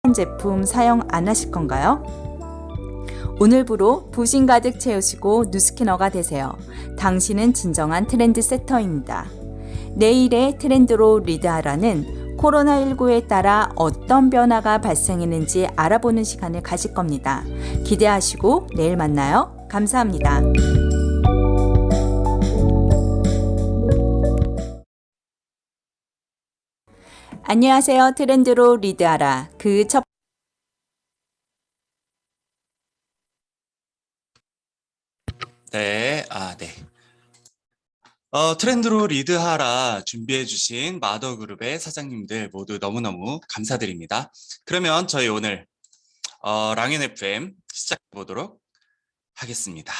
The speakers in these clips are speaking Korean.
뉴스킨 제품 사용 안 하실 건가요? 오늘부로 부심 가득 채우시고 뉴스키너가 되세요. 당신은 진정한 트렌드 세터입니다. 내일의 트렌드로 리드하라는 코로나19에 따라 어떤 변화가 발생했는지 알아보는 시간을 가질 겁니다. 기대하시고 내일 만나요. 감사합니다. 안녕하세요. 트렌드로 리드하라. 네. 트렌드로 리드하라 준비해주신 마더그룹의 사장님들 모두 너무너무 감사드립니다. 그러면 저희 오늘 랑앤 FM 시작해보도록 하겠습니다.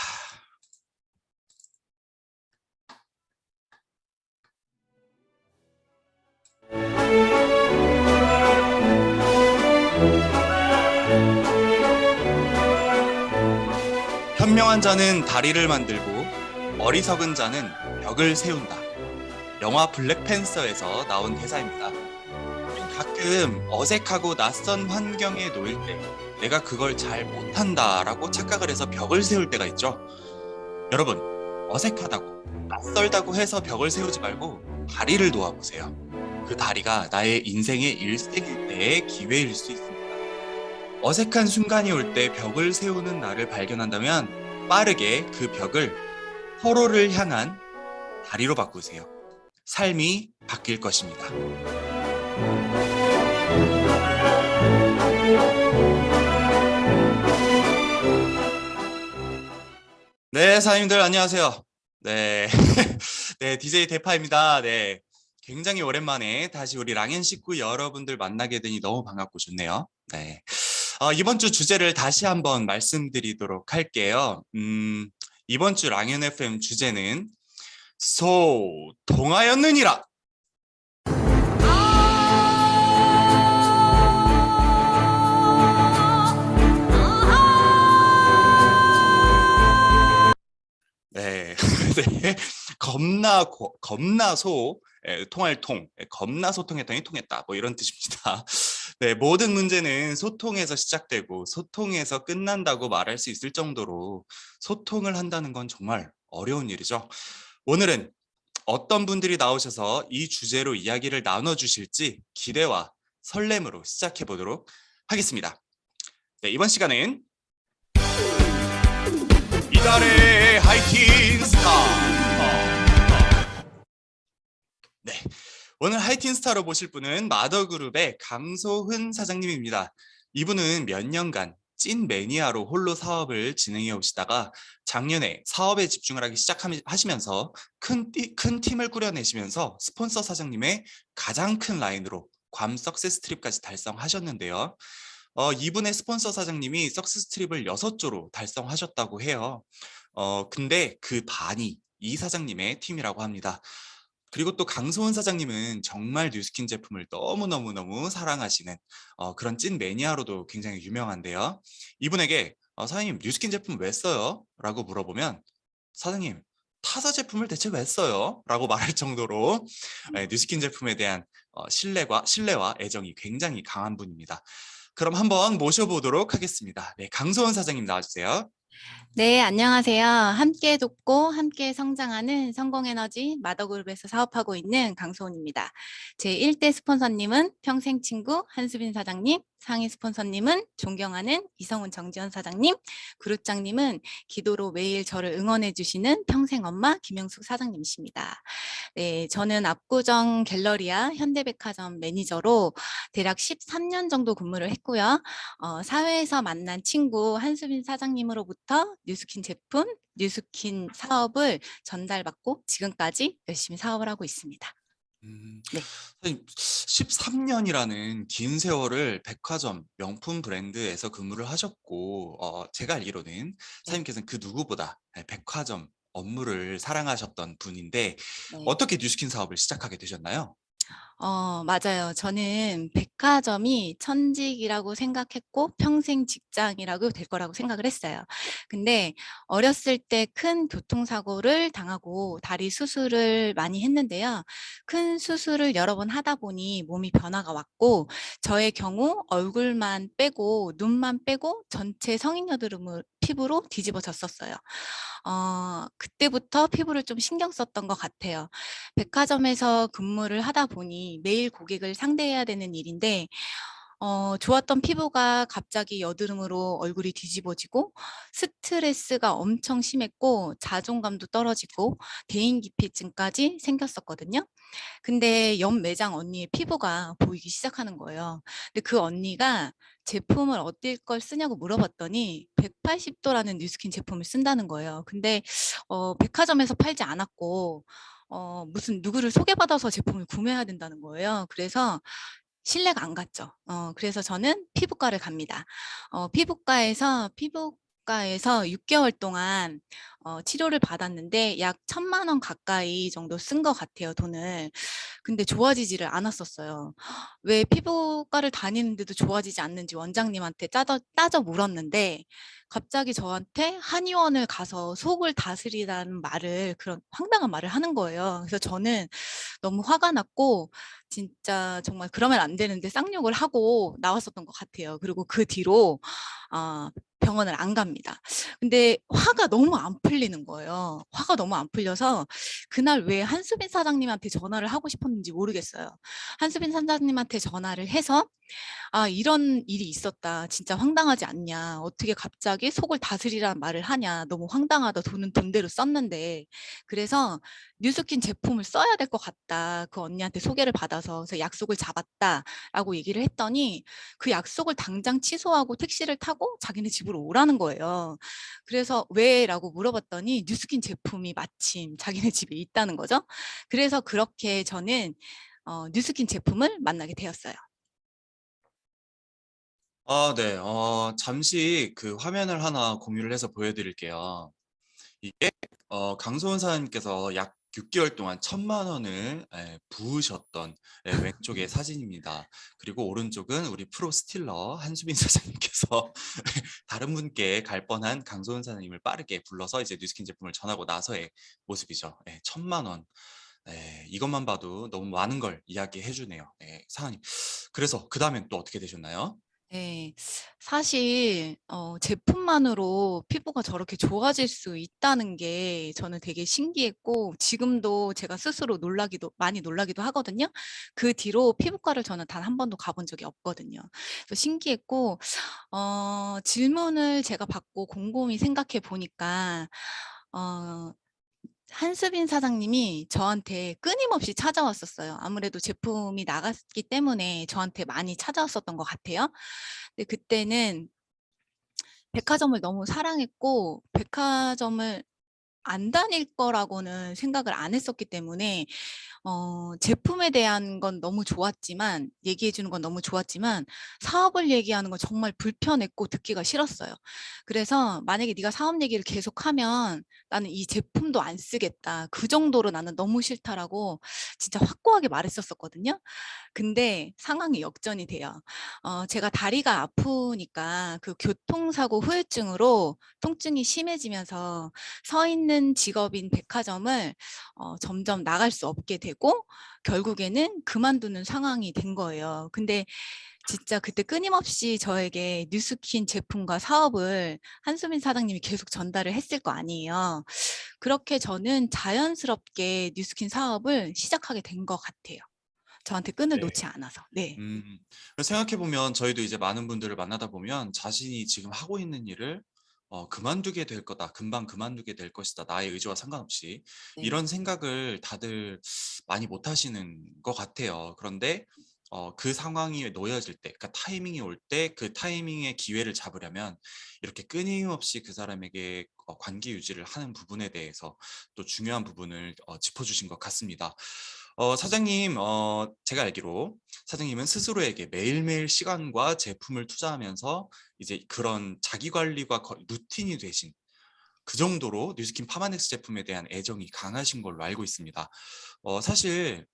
현명한 자는 다리를 만들고 어리석은 자는 벽을 세운다. 영화 블랙팬서에서 나온 대사입니다. 가끔 어색하고 낯선 환경에 놓일 때 내가 그걸 잘 못한다라고 착각을 해서 벽을 세울 때가 있죠. 여러분, 어색하다고 낯설다고 해서 벽을 세우지 말고 다리를 놓아보세요. 그 다리가 나의 인생의 일생일 때의 기회일 수 있습니다. 어색한 순간이 올 때 벽을 세우는 나를 발견한다면 빠르게 그 벽을 서로를 향한 다리로 바꾸세요. 삶이 바뀔 것입니다. 네, 사장님들 안녕하세요. 네, 네, DJ 대파입니다. 네, 굉장히 오랜만에 다시 우리 랑앤 식구 여러분들 만나게 되니 너무 반갑고 좋네요. 네, 이번 주 주제를 다시 한번 말씀드리도록 할게요. 이번 주 랑앤 FM 주제는 소통하였느니라. 네, 네. 겁나소 통할 통, 겁나 소통했더니 통했다. 뭐 이런 뜻입니다. 네, 모든 문제는 소통에서 시작되고 소통에서 끝난다고 말할 수 있을 정도로 소통을 한다는 건 정말 어려운 일이죠. 오늘은 어떤 분들이 나오셔서 이 주제로 이야기를 나눠주실지 기대와 설렘으로 시작해 보도록 하겠습니다. 네, 이번 시간은 이달의 하이틴 스타. 네, 오늘 하이틴 스타로 모실 분은 마더그룹의 강소훈 사장님입니다. 이분은 몇 년간 찐 매니아로 홀로 사업을 진행해 오시다가 작년에 사업에 집중을 하기 시작하시면서 큰 팀을 꾸려내시면서 스폰서 사장님의 가장 큰 라인으로 괌 석세스 트립까지 달성하셨는데요. 이분의 스폰서 사장님이 석세스 트립을 6조로 달성하셨다고 해요. 근데 그 반이 이 사장님의 팀이라고 합니다. 그리고 또 강소은 사장님은 정말 뉴스킨 제품을 너무너무 사랑하시는 그런 찐 매니아로도 굉장히 유명한데요. 이분에게 사장님 뉴스킨 제품 왜 써요? 라고 물어보면 사장님 타사 제품을 대체 왜 써요? 라고 말할 정도로 뉴스킨 제품에 대한 신뢰와 애정이 굉장히 강한 분입니다. 그럼 한번 모셔보도록 하겠습니다. 네, 강소은 사장님 나와주세요. 네, 안녕하세요. 함께 돕고 함께 성장하는 성공에너지 마더그룹에서 사업하고 있는 강소은입니다. 제 1대 스폰서님은 평생 친구 한수빈 사장님, 상위 스폰서님은 존경하는 이성훈 정지현 사장님, 그룹장님은 기도로 매일 저를 응원해 주시는 평생 엄마 김영숙 사장님이십니다. 네, 저는 압구정 갤러리아 현대백화점 매니저로 대략 13년 정도 근무를 했고요. 사회에서 만난 친구 한수빈 사장님으로부터 뉴스킨 제품, 뉴스킨 사업을 전달받고 지금까지 열심히 사업을 하고 있습니다. 네. 13년이라는 긴 세월을 백화점 명품 브랜드에서 근무를 하셨고 제가 알기로는 사장님께서는 그 누구보다 백화점 업무를 사랑하셨던 분인데 어떻게 뉴스킨 사업을 시작하게 되셨나요? 맞아요. 저는 백화점이 천직이라고 생각했고 평생 직장이라고 될 거라고 생각을 했어요. 근데 어렸을 때 큰 교통사고를 당하고 다리 수술을 많이 했는데요. 큰 수술을 여러 번 하다 보니 몸이 변화가 왔고 저의 경우 얼굴만 빼고 눈만 빼고 전체 성인 여드름을 피부로 뒤집어졌었어요. 그때부터 피부를 좀 신경 썼던 것 같아요. 백화점에서 근무를 하다 보니 매일 고객을 상대해야 되는 일인데 좋았던 피부가 갑자기 여드름으로 얼굴이 뒤집어지고 스트레스가 엄청 심했고 자존감도 떨어지고 대인기피증까지 생겼었거든요. 근데 옆 매장 언니의 피부가 보이기 시작하는 거예요. 근데 그 언니가 제품을 어떨 걸 쓰냐고 물어봤더니 180도라는 뉴스킨 제품을 쓴다는 거예요. 근데 백화점에서 팔지 않았고 무슨 누구를 소개받아서 제품을 구매해야 된다는 거예요. 그래서 신뢰가 안 갔죠. 그래서 저는 피부과를 갑니다. 피부과에서 6개월 동안 치료를 받았는데 약 1,000만 원 가까이 정도 쓴 것 같아요, 돈을. 근데 좋아지지를 않았었어요. 왜 피부과를 다니는데도 좋아지지 않는지 원장님한테 따져 물었는데 갑자기 저한테 한의원을 가서 속을 다스리라는 말을 그런 황당한 말을 하는 거예요. 그래서 저는 너무 화가 났고 진짜 정말 그러면 안 되는데 쌍욕을 하고 나왔었던 것 같아요. 그리고 그 뒤로 병원을 안 갑니다. 근데 화가 너무 안 풀리는 거예요. 화가 너무 안 풀려서 그날 왜 한수빈 사장님한테 전화를 하고 싶었는지 모르겠어요. 한수빈 사장님한테 전화를 해서 이런 일이 있었다. 진짜 황당하지 않냐. 어떻게 갑자기 속을 다스리라는 말을 하냐. 너무 황당하다. 돈은 돈대로 썼는데. 그래서 뉴스킨 제품을 써야 될 것 같다. 그 언니한테 소개를 받아서 그래서 약속을 잡았다라고 얘기를 했더니 그 약속을 당장 취소하고 택시를 타고 자기네 집으로 오라는 거예요. 그래서 왜? 라고 물어봤더니 뉴스킨 제품이 마침 자기네 집에 있다는 거죠. 그래서 그렇게 저는 뉴스킨 제품을 만나게 되었어요. 네. 잠시 그 화면을 하나 공유를 해서 보여드릴게요. 이게 강소은 사장님께서 약 6개월 동안 1,000만 원을 부으셨던 왼쪽의 사진입니다. 그리고 오른쪽은 우리 프로 스틸러 한수빈 사장님께서 다른 분께 갈 뻔한 강소은 사장님을 빠르게 불러서 이제 뉴스킨 제품을 전하고 나서의 모습이죠. 1,000만 원. 이것만 봐도 너무 많은 걸 이야기해 주네요. 사장님. 그래서 그 다음엔 또 어떻게 되셨나요? 네. 사실 제품만으로 피부가 저렇게 좋아질 수 있다는 게 저는 되게 신기했고 지금도 제가 스스로 많이 놀라기도 하거든요. 그 뒤로 피부과를 저는 단 한 번도 가본 적이 없거든요. 그래서 신기했고 질문을 제가 받고 곰곰이 생각해 보니까 어 한수빈 사장님이 저한테 끊임없이 찾아왔었어요. 아무래도 제품이 나갔기 때문에 저한테 많이 찾아왔었던 것 같아요. 근데 그때는 백화점을 너무 사랑했고 백화점을 안 다닐 거라고는 생각을 안 했었기 때문에 제품에 대한 건 너무 좋았지만 얘기해 주는 건 너무 좋았지만 사업을 얘기하는 건 정말 불편했고 듣기가 싫었어요. 그래서 만약에 네가 사업 얘기를 계속하면 나는 이 제품도 안 쓰겠다. 그 정도로 나는 너무 싫다라고 진짜 확고하게 말했었거든요. 근데 상황이 역전이 돼요. 제가 다리가 아프니까 그 교통사고 후유증으로 통증이 심해지면서 서 있는 직업인 백화점을 점점 나갈 수 없게 되고 결국에는 그만두는 상황이 된 거예요. 근데 진짜 그때 끊임없이 저에게 뉴스킨 제품과 사업을 한수민 사장님이 계속 전달을 했을 거 아니에요. 그렇게 저는 자연스럽게 뉴스킨 사업을 시작하게 된 것 같아요. 저한테 끈을 네. 놓지 않아서. 네. 생각해 보면 저희도 이제 많은 분들을 만나다 보면 자신이 지금 하고 있는 일을 그만두게 될 거다. 금방 그만두게 될 것이다. 나의 의지와 상관없이. 네. 이런 생각을 다들 많이 못 하시는 것 같아요. 그런데 그 상황이 놓여질 때, 그러니까 타이밍이 올 때 그 타이밍의 기회를 잡으려면 이렇게 끊임없이 그 사람에게 관계 유지를 하는 부분에 대해서 또 중요한 부분을 짚어주신 것 같습니다. 사장님, 제가 알기로 사장님은 스스로에게 매일매일 시간과 제품을 투자하면서 이제 그런 자기 관리가 루틴이 되신 그 정도로 뉴스킨 파마넥스 제품에 대한 애정이 강하신 걸로 알고 있습니다. 사실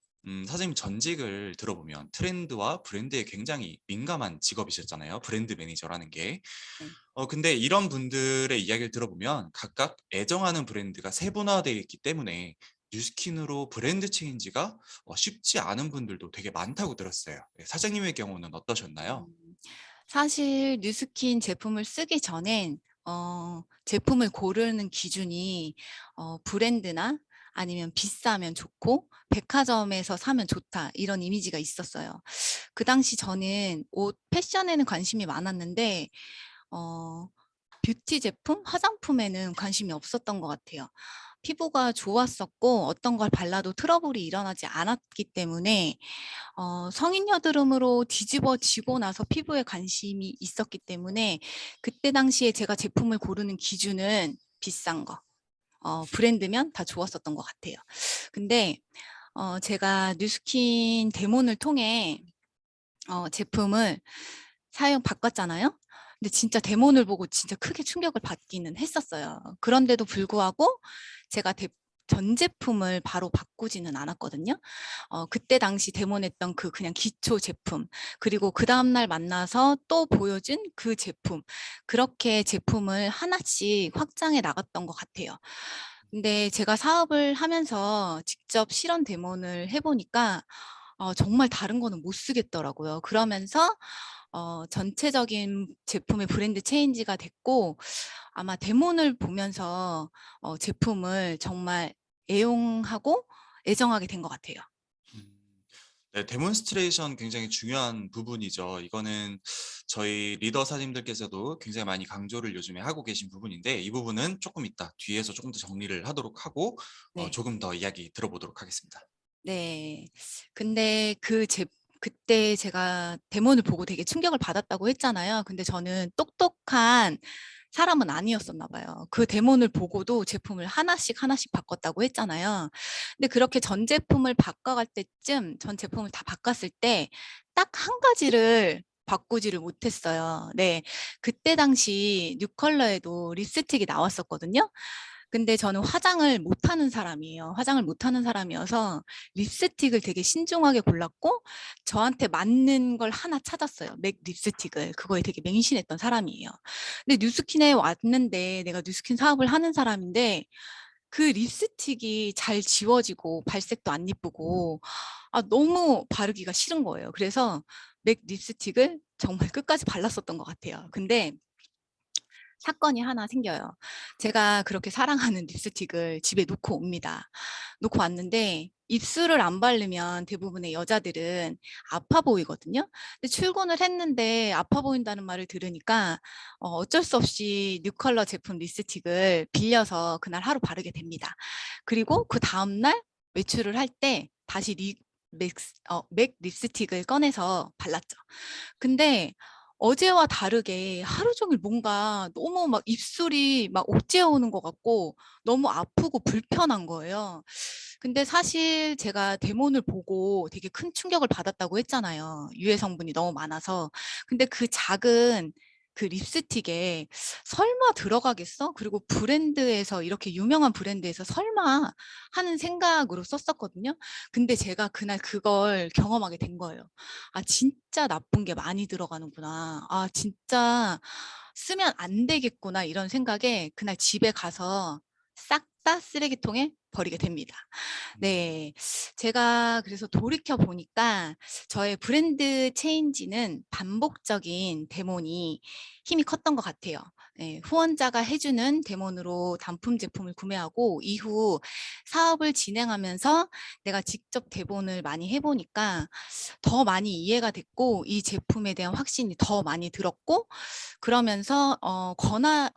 사장님 전직을 들어보면 트렌드와 브랜드에 굉장히 민감한 직업이셨잖아요. 브랜드 매니저라는 게. 네. 근데 이런 분들의 이야기를 들어보면 각각 애정하는 브랜드가 세분화되어 있기 때문에 뉴스킨으로 브랜드 체인지가 쉽지 않은 분들도 되게 많다고 들었어요. 네, 사장님의 경우는 어떠셨나요? 음. 사실 뉴스킨 제품을 쓰기 전엔 제품을 고르는 기준이 브랜드나 아니면 비싸면 좋고 백화점에서 사면 좋다 이런 이미지가 있었어요. 그 당시 저는 옷 패션에는 관심이 많았는데 어 뷰티 제품, 화장품에는 관심이 없었던 것 같아요. 피부가 좋았었고 어떤 걸 발라도 트러블이 일어나지 않았기 때문에 성인 여드름으로 뒤집어지고 나서 피부에 관심이 있었기 때문에 그때 당시에 제가 제품을 고르는 기준은 비싼 거, 브랜드면 다 좋았었던 것 같아요. 근데 제가 뉴스킨 데몬을 통해 제품을 바꿨잖아요. 근데 진짜 데몬을 보고 진짜 크게 충격을 받기는 했었어요. 그런데도 불구하고 제가 전 제품을 바로 바꾸지는 않았거든요. 그때 당시 데몬했던 그 그냥 기초 제품, 그리고 그 다음날 만나서 또 보여준 그 제품, 그렇게 제품을 하나씩 확장해 나갔던 것 같아요. 근데 제가 사업을 하면서 직접 실험 데몬을 해보니까 정말 다른 거는 못 쓰겠더라고요. 그러면서 전체적인 제품의 브랜드 체인지가 됐고 아마 데몬을 보면서 제품을 정말 애용하고 애정하게 된 것 같아요. 음. 네, 데몬스트레이션 굉장히 중요한 부분이죠. 이거는 저희 리더 사님들께서도 굉장히 많이 강조를 요즘에 하고 계신 부분인데 이 부분은 조금 이따 뒤에서 조금 더 정리를 하도록 하고 네. 조금 더 이야기 들어보도록 하겠습니다. 네. 근데 그때 제가 데몬을 보고 되게 충격을 받았다고 했잖아요. 근데 저는 똑똑한 사람은 아니었었나 봐요. 그 데몬을 보고도 제품을 하나씩 하나씩 바꿨다고 했잖아요. 근데 그렇게 전 제품을 바꿔갈 때쯤, 전 제품을 다 바꿨을 때 딱 한 가지를 바꾸지를 못했어요. 네. 그때 당시 뉴컬러에도 립스틱이 나왔었거든요. 근데 저는 화장을 못하는 사람이에요. 화장을 못하는 사람이어서 립스틱을 되게 신중하게 골랐고 저한테 맞는 걸 하나 찾았어요. 맥 립스틱을. 그거에 되게 맹신했던 사람이에요. 근데 뉴스킨에 왔는데 내가 뉴스킨 사업을 하는 사람인데 그 립스틱이 잘 지워지고 발색도 안 예쁘고 너무 바르기가 싫은 거예요. 그래서 맥 립스틱을 정말 끝까지 발랐었던 것 같아요. 근데 사건이 하나 생겨요. 제가 그렇게 사랑하는 립스틱을 집에 놓고 옵니다. 놓고 왔는데 입술을 안 바르면 대부분의 여자들은 아파 보이거든요. 근데 출근을 했는데 아파 보인다는 말을 들으니까 어쩔 수 없이 뉴컬러 제품 립스틱을 빌려서 그날 하루 바르게 됩니다. 그리고 그 다음날 외출을 할 때 다시 맥 립스틱을 꺼내서 발랐죠. 근데 어제와 다르게 하루 종일 뭔가 너무 막 입술이 막 옥죄어오는 것 같고 너무 아프고 불편한 거예요. 근데 사실 제가 데몬을 보고 되게 큰 충격을 받았다고 했잖아요. 유해 성분이 너무 많아서. 근데 그 작은 그 립스틱에 설마 들어가겠어? 그리고 브랜드에서 이렇게 유명한 브랜드에서 설마 하는 생각으로 썼었거든요. 근데 제가 그날 그걸 경험하게 된 거예요. 진짜 나쁜 게 많이 들어가는구나. 진짜 쓰면 안 되겠구나. 이런 생각에 그날 집에 가서 싹 다 쓰레기통에 버리게 됩니다. 음. 네. 제가 그래서 돌이켜 보니까 저의 브랜드 체인지는 반복적인 데몬이 힘이 컸던 것 같아요. 네, 후원자가 해주는 데몬으로 단품 제품을 구매하고 이후 사업을 진행하면서 내가 직접 데몬을 많이 해보니까 더 많이 이해가 됐고 이 제품에 대한 확신이 더 많이 들었고 그러면서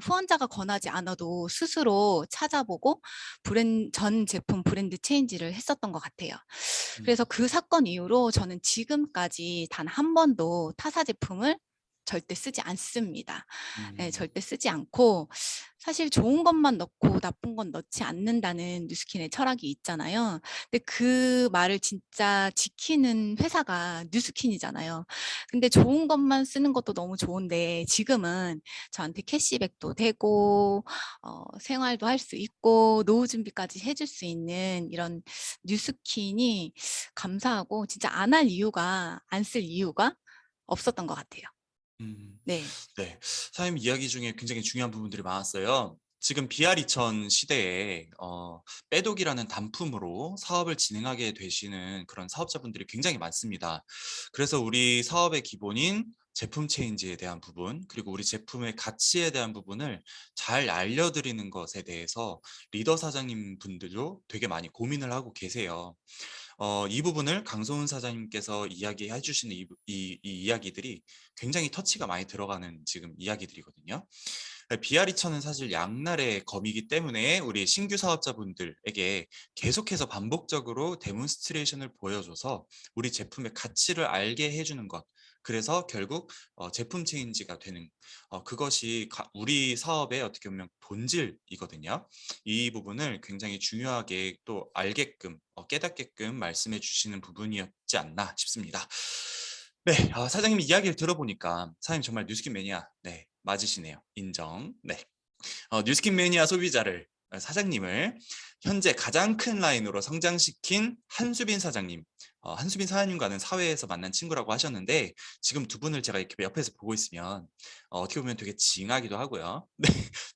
후원자가 권하지 않아도 스스로 찾아보고 전 제품 브랜드 체인지를 했었던 것 같아요. 음. 그래서 그 사건 이후로 저는 지금까지 단 한 번도 타사 제품을 절대 쓰지 않습니다. 예, 음. 절대 쓰지 않고 사실 좋은 것만 넣고 나쁜 건 넣지 않는다는 뉴스킨의 철학이 있잖아요. 근데 그 말을 진짜 지키는 회사가 뉴스킨이잖아요. 근데 좋은 것만 쓰는 것도 너무 좋은데 지금은 저한테 캐시백도 되고 생활도 할 수 있고 노후 준비까지 해줄 수 있는 이런 뉴스킨이 감사하고 진짜 안 할 이유가 안 쓸 이유가 없었던 것 같아요. 음. 네. 네. 사장님 이야기 중에 굉장히 중요한 부분들이 많았어요. 지금 BR2000 시대에 빼독이라는 단품으로 사업을 진행하게 되시는 그런 사업자분들이 굉장히 많습니다. 그래서 우리 사업의 기본인 제품 체인지에 대한 부분, 그리고 우리 제품의 가치에 대한 부분을 잘 알려드리는 것에 대해서 리더 사장님 분들도 되게 많이 고민을 하고 계세요. 이 부분을 강소은 사장님께서 이야기해 주시는 이 이야기들이 굉장히 터치가 많이 들어가는 지금 이야기들이거든요. 비아리천은 사실 양날의 검이기 때문에 우리 신규 사업자분들에게 계속해서 반복적으로 데몬스트레이션을 보여줘서 우리 제품의 가치를 알게 해주는 것. 그래서 결국 제품 체인지가 되는 그것이 우리 사업의 어떻게 보면 본질이거든요. 이 부분을 굉장히 중요하게 또 알게끔 깨닫게끔 말씀해 주시는 부분이었지 않나 싶습니다. 네, 사장님 이야기를 들어보니까 사장님 정말 뉴스킨 매니아 네, 맞으시네요. 인정. 네. 뉴스킨 매니아 소비자를 사장님을 현재 가장 큰 라인으로 성장시킨 한수빈 사장님, 한수빈 사장님과는 사회에서 만난 친구라고 하셨는데 지금 두 분을 제가 이렇게 옆에서 보고 있으면 어떻게 보면 되게 징하기도 하고요. 네,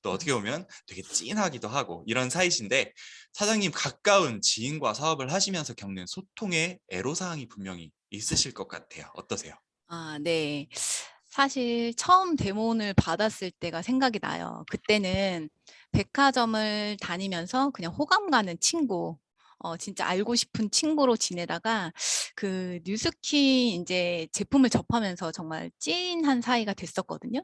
또 어떻게 보면 되게 찐하기도 하고 이런 사이신데 사장님 가까운 지인과 사업을 하시면서 겪는 소통의 애로사항이 분명히 있으실 것 같아요. 어떠세요? 아, 네. 사실 처음 데모를 받았을 때가 생각이 나요. 그때는 백화점을 다니면서 그냥 호감 가는 친구, 진짜 알고 싶은 친구로 지내다가 그 뉴스킨 이제 제품을 접하면서 정말 찐한 사이가 됐었거든요.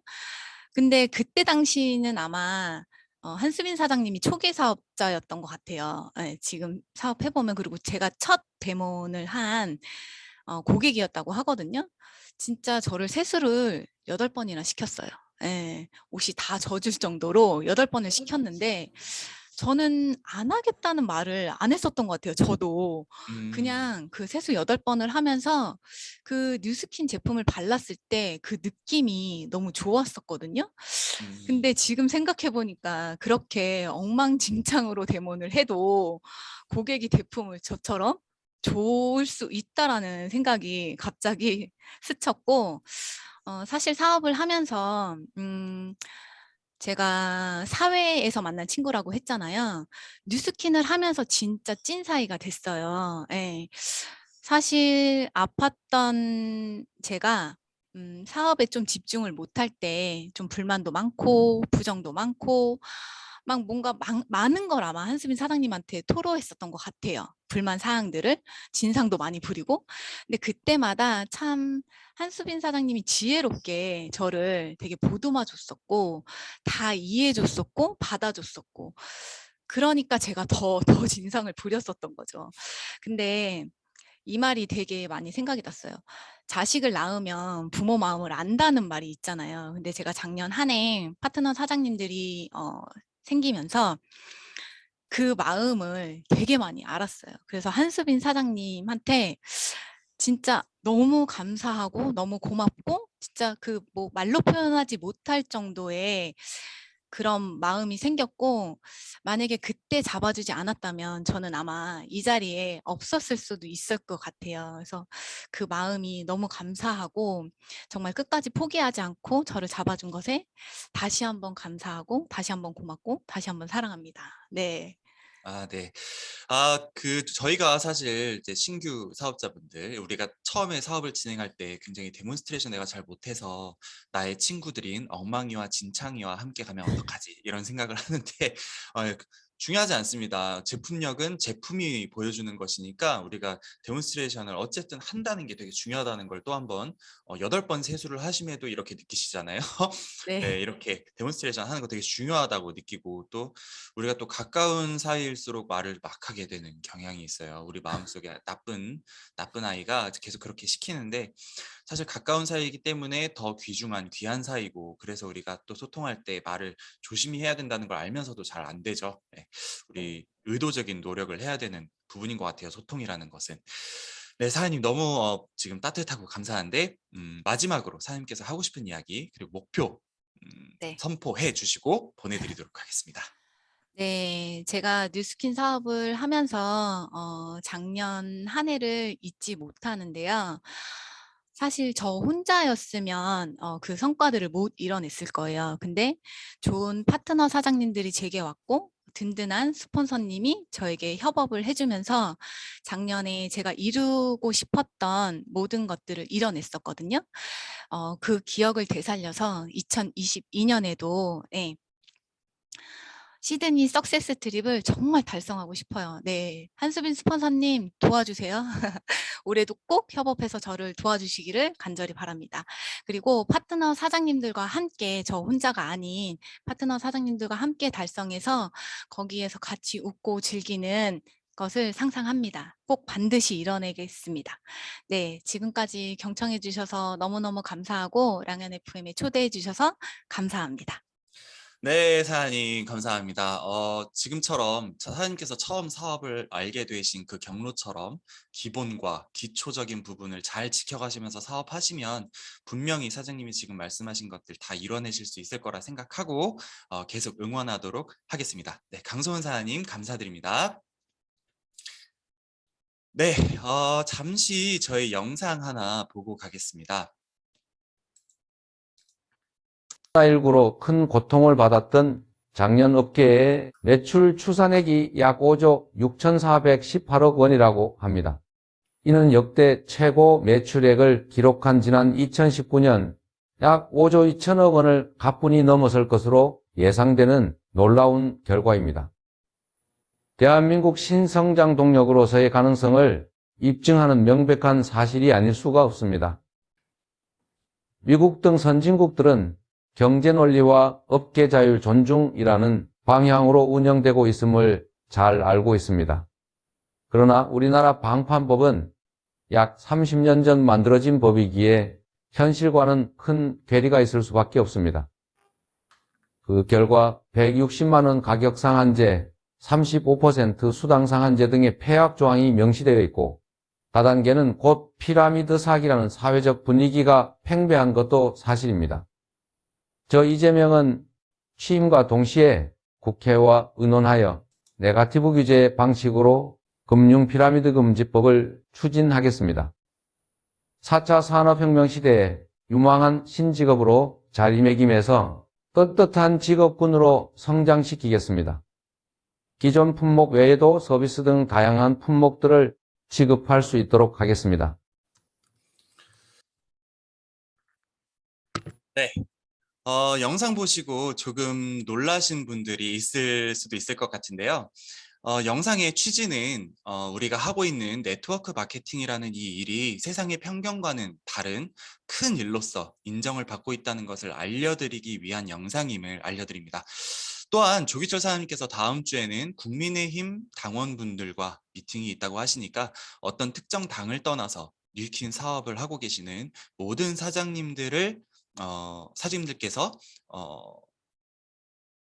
근데 그때 당시는 아마 한수빈 사장님이 초기 사업자였던 것 같아요. 예, 지금 사업해보면. 그리고 제가 첫 데모를 한 고객이었다고 하거든요. 진짜 저를 세수를 8번이나 시켰어요. 예, 옷이 다 젖을 정도로 8번을 시켰는데 저는 안 하겠다는 말을 안 했었던 것 같아요. 저도 음, 그냥 그 세수 8번을 하면서 그 뉴스킨 제품을 발랐을 때 그 느낌이 너무 좋았었거든요. 음, 근데 지금 생각해 보니까 그렇게 엉망진창으로 데모를 해도 고객이 제품을 저처럼 좋을 수 있다라는 생각이 갑자기 스쳤고, 사실 사업을 하면서 제가 사회에서 만난 친구라고 했잖아요. 뉴스킨을 하면서 진짜 찐 사이가 됐어요. 예. 사실 아팠던 제가 사업에 좀 집중을 못할 때 좀 불만도 많고 부정도 많고 막 뭔가 많은 걸 아마 한수빈 사장님한테 토로했었던 것 같아요. 불만 사항들을 진상도 많이 부리고. 근데 그때마다 참 한수빈 사장님이 지혜롭게 저를 되게 보듬어 줬었고 다 이해해 줬었고 받아줬었고 그러니까 제가 더 진상을 부렸었던 거죠. 근데 이 말이 되게 많이 생각이 났어요. 자식을 낳으면 부모 마음을 안다는 말이 있잖아요. 근데 제가 작년 한 해 파트너 사장님들이 생기면서 그 마음을 되게 많이 알았어요. 그래서 한수빈 사장님한테 진짜 너무 감사하고 너무 고맙고 진짜 그 뭐 말로 표현하지 못할 정도의 그런 마음이 생겼고 만약에 그때 잡아주지 않았다면 저는 아마 이 자리에 없었을 수도 있을 것 같아요. 그래서 그 마음이 너무 감사하고 정말 끝까지 포기하지 않고 저를 잡아준 것에 다시 한번 감사하고 다시 한번 고맙고 다시 한번 사랑합니다. 네. 네. 저희가 사실 이제 신규 사업자분들, 우리가 처음에 사업을 진행할 때 굉장히 데몬스트레이션 내가 잘 못해서 나의 친구들인 엉망이와 진창이와 함께 가면 어떡하지? 이런 생각을 하는데, 중요하지 않습니다. 제품력은 제품이 보여주는 것이니까 우리가 데몬스트레이션을 어쨌든 한다는 게 되게 중요하다는 걸 또 한번 8번 세수를 하심에도 이렇게 느끼시잖아요. 네, 네. 이렇게 데몬스트레이션 하는 거 되게 중요하다고 느끼고 또 우리가 또 가까운 사이일수록 말을 막 하게 되는 경향이 있어요. 우리 마음속에 나쁜 아이가 계속 그렇게 시키는데 사실 가까운 사이이기 때문에 더 귀중한 귀한 사이고 그래서 우리가 또 소통할 때 말을 조심히 해야 된다는 걸 알면서도 잘 안 되죠. 네. 우리 의도적인 노력을 해야 되는 부분인 것 같아요. 소통이라는 것은. 네, 사장님 너무 지금 따뜻하고 감사한데 마지막으로 사장님께서 하고 싶은 이야기 그리고 목표 네. 선포해 주시고 보내드리도록 하겠습니다. 네, 제가 뉴스킨 사업을 하면서 작년 한 해를 잊지 못하는데요. 사실 저 혼자였으면 그 성과들을 못 이뤄냈을 거예요. 근데 좋은 파트너 사장님들이 제게 왔고 든든한 스폰서님이 저에게 협업을 해주면서 작년에 제가 이루고 싶었던 모든 것들을 이뤄냈었거든요. 그 기억을 되살려서 2022년에도 시드니 석세스 트립을 정말 달성하고 싶어요. 네, 한수빈 스폰서님 도와주세요. 올해도 꼭 협업해서 저를 도와주시기를 간절히 바랍니다. 그리고 파트너 사장님들과 함께 저 혼자가 아닌 파트너 사장님들과 함께 달성해서 거기에서 같이 웃고 즐기는 것을 상상합니다. 꼭 반드시 이뤄내겠습니다. 네, 지금까지 경청해 주셔서 너무너무 감사하고 랑연 FM에 초대해 주셔서 감사합니다. 네, 사장님 감사합니다. 지금처럼 사장님께서 처음 사업을 알게 되신 그 경로처럼 기본과 기초적인 부분을 잘 지켜가시면서 사업하시면 분명히 사장님이 지금 말씀하신 것들 다 이뤄내실 수 있을 거라 생각하고 계속 응원하도록 하겠습니다. 네, 강소은 사장님 감사드립니다. 네, 잠시 저희 영상 하나 보고 가겠습니다. 코로나19로 큰 고통을 받았던 작년 업계의 매출 추산액이 약 5조 6,418억 원이라고 합니다. 이는 역대 최고 매출액을 기록한 지난 2019년 약 5조 2천억 원을 가뿐히 넘어설 것으로 예상되는 놀라운 결과입니다. 대한민국 신성장 동력으로서의 가능성을 입증하는 명백한 사실이 아닐 수가 없습니다. 미국 등 선진국들은 경제 논리와 업계 자율 존중이라는 방향으로 운영되고 있음을 잘 알고 있습니다. 그러나 우리나라 방판법은 약 30년 전 만들어진 법이기에 현실과는 큰 괴리가 있을 수밖에 없습니다. 그 결과 160만 원 가격 상한제, 35% 수당 상한제 등의 폐악 조항이 명시되어 있고 다단계는 곧 피라미드 사기라는 사회적 분위기가 팽배한 것도 사실입니다. 저 이재명은 취임과 동시에 국회와 의논하여 네거티브 규제 방식으로 금융피라미드 금지법을 추진하겠습니다. 4차 산업혁명 시대에 유망한 신직업으로 자리매김해서 떳떳한 직업군으로 성장시키겠습니다. 기존 품목 외에도 서비스 등 다양한 품목들을 지급할 수 있도록 하겠습니다. 네. 영상 보시고 조금 놀라신 분들이 있을 수도 있을 것 같은데요. 영상의 취지는 우리가 하고 있는 네트워크 마케팅이라는 이 일이 세상의 편견과는 다른 큰 일로서 인정을 받고 있다는 것을 알려드리기 위한 영상임을 알려드립니다. 또한 조기철 사장님께서 다음 주에는 국민의힘 당원분들과 미팅이 있다고 하시니까 어떤 특정 당을 떠나서 뉴킨 사업을 하고 계시는 모든 사장님들을 사장님들께서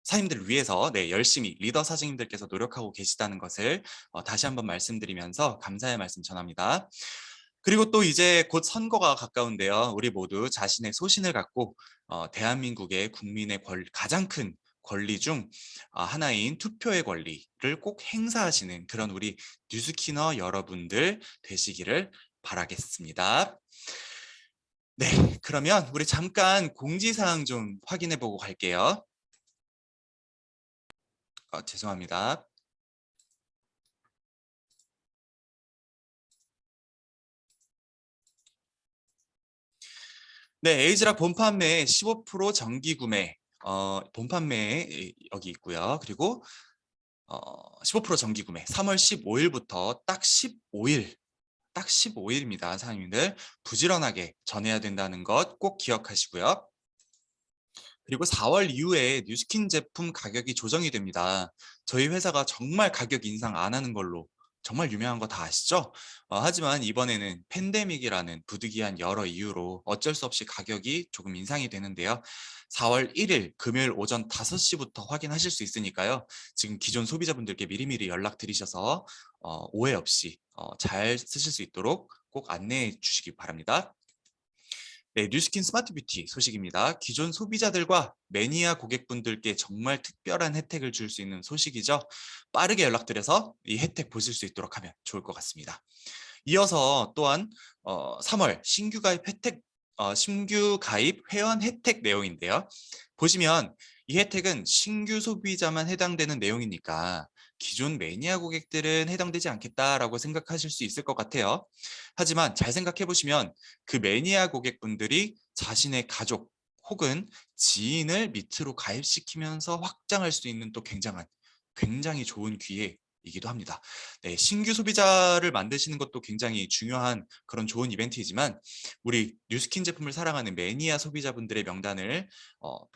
사장님들을 위해서 열심히 리더 사장님들께서 노력하고 계시다는 것을 다시 한번 말씀드리면서 감사의 말씀 전합니다. 그리고 또 이제 곧 선거가 가까운데요. 우리 모두 자신의 소신을 갖고 대한민국의 국민의 가장 큰 권리 중 하나인 투표의 권리를 꼭 행사하시는 그런 우리 뉴스키너 여러분들 되시기를 바라겠습니다. 네, 그러면 우리 잠깐 공지사항 좀 확인해 보고 갈게요. 죄송합니다. 네, 에이즈락 본판매 15% 정기 구매, 본판매 여기 있고요. 그리고 15% 정기 구매 3월 15일부터 딱 15일입니다. 사장님들 부지런하게 전해야 된다는 것 꼭 기억하시고요. 그리고 4월 이후에 뉴스킨 제품 가격이 조정이 됩니다. 저희 회사가 정말 가격 인상 안 하는 걸로 정말 유명한 거 다 아시죠? 하지만 이번에는 팬데믹이라는 부득이한 여러 이유로 어쩔 수 없이 가격이 조금 인상이 되는데요. 4월 1일 금요일 오전 5시부터 확인하실 수 있으니까요. 지금 기존 소비자분들께 미리미리 연락드리셔서 오해 없이 잘 쓰실 수 있도록 꼭 안내해 주시기 바랍니다. 네, 뉴스킨 스마트 뷰티 소식입니다. 기존 소비자들과 매니아 고객분들께 정말 특별한 혜택을 줄 수 있는 소식이죠. 빠르게 연락드려서 이 혜택 보실 수 있도록 하면 좋을 것 같습니다. 이어서 또한 3월 신규 가입 혜택, 신규 가입 회원 혜택 내용인데요. 보시면 이 혜택은 신규 소비자만 해당되는 내용이니까 기존 매니아 고객들은 해당되지 않겠다라고 생각하실 수 있을 것 같아요. 하지만 잘 생각해 보시면 그 매니아 고객분들이 자신의 가족 혹은 지인을 밑으로 가입시키면서 확장할 수 있는 또 굉장히 좋은 기회이기도 합니다. 네, 신규 소비자를 만드시는 것도 굉장히 중요한 그런 좋은 이벤트이지만 우리 뉴스킨 제품을 사랑하는 매니아 소비자분들의 명단을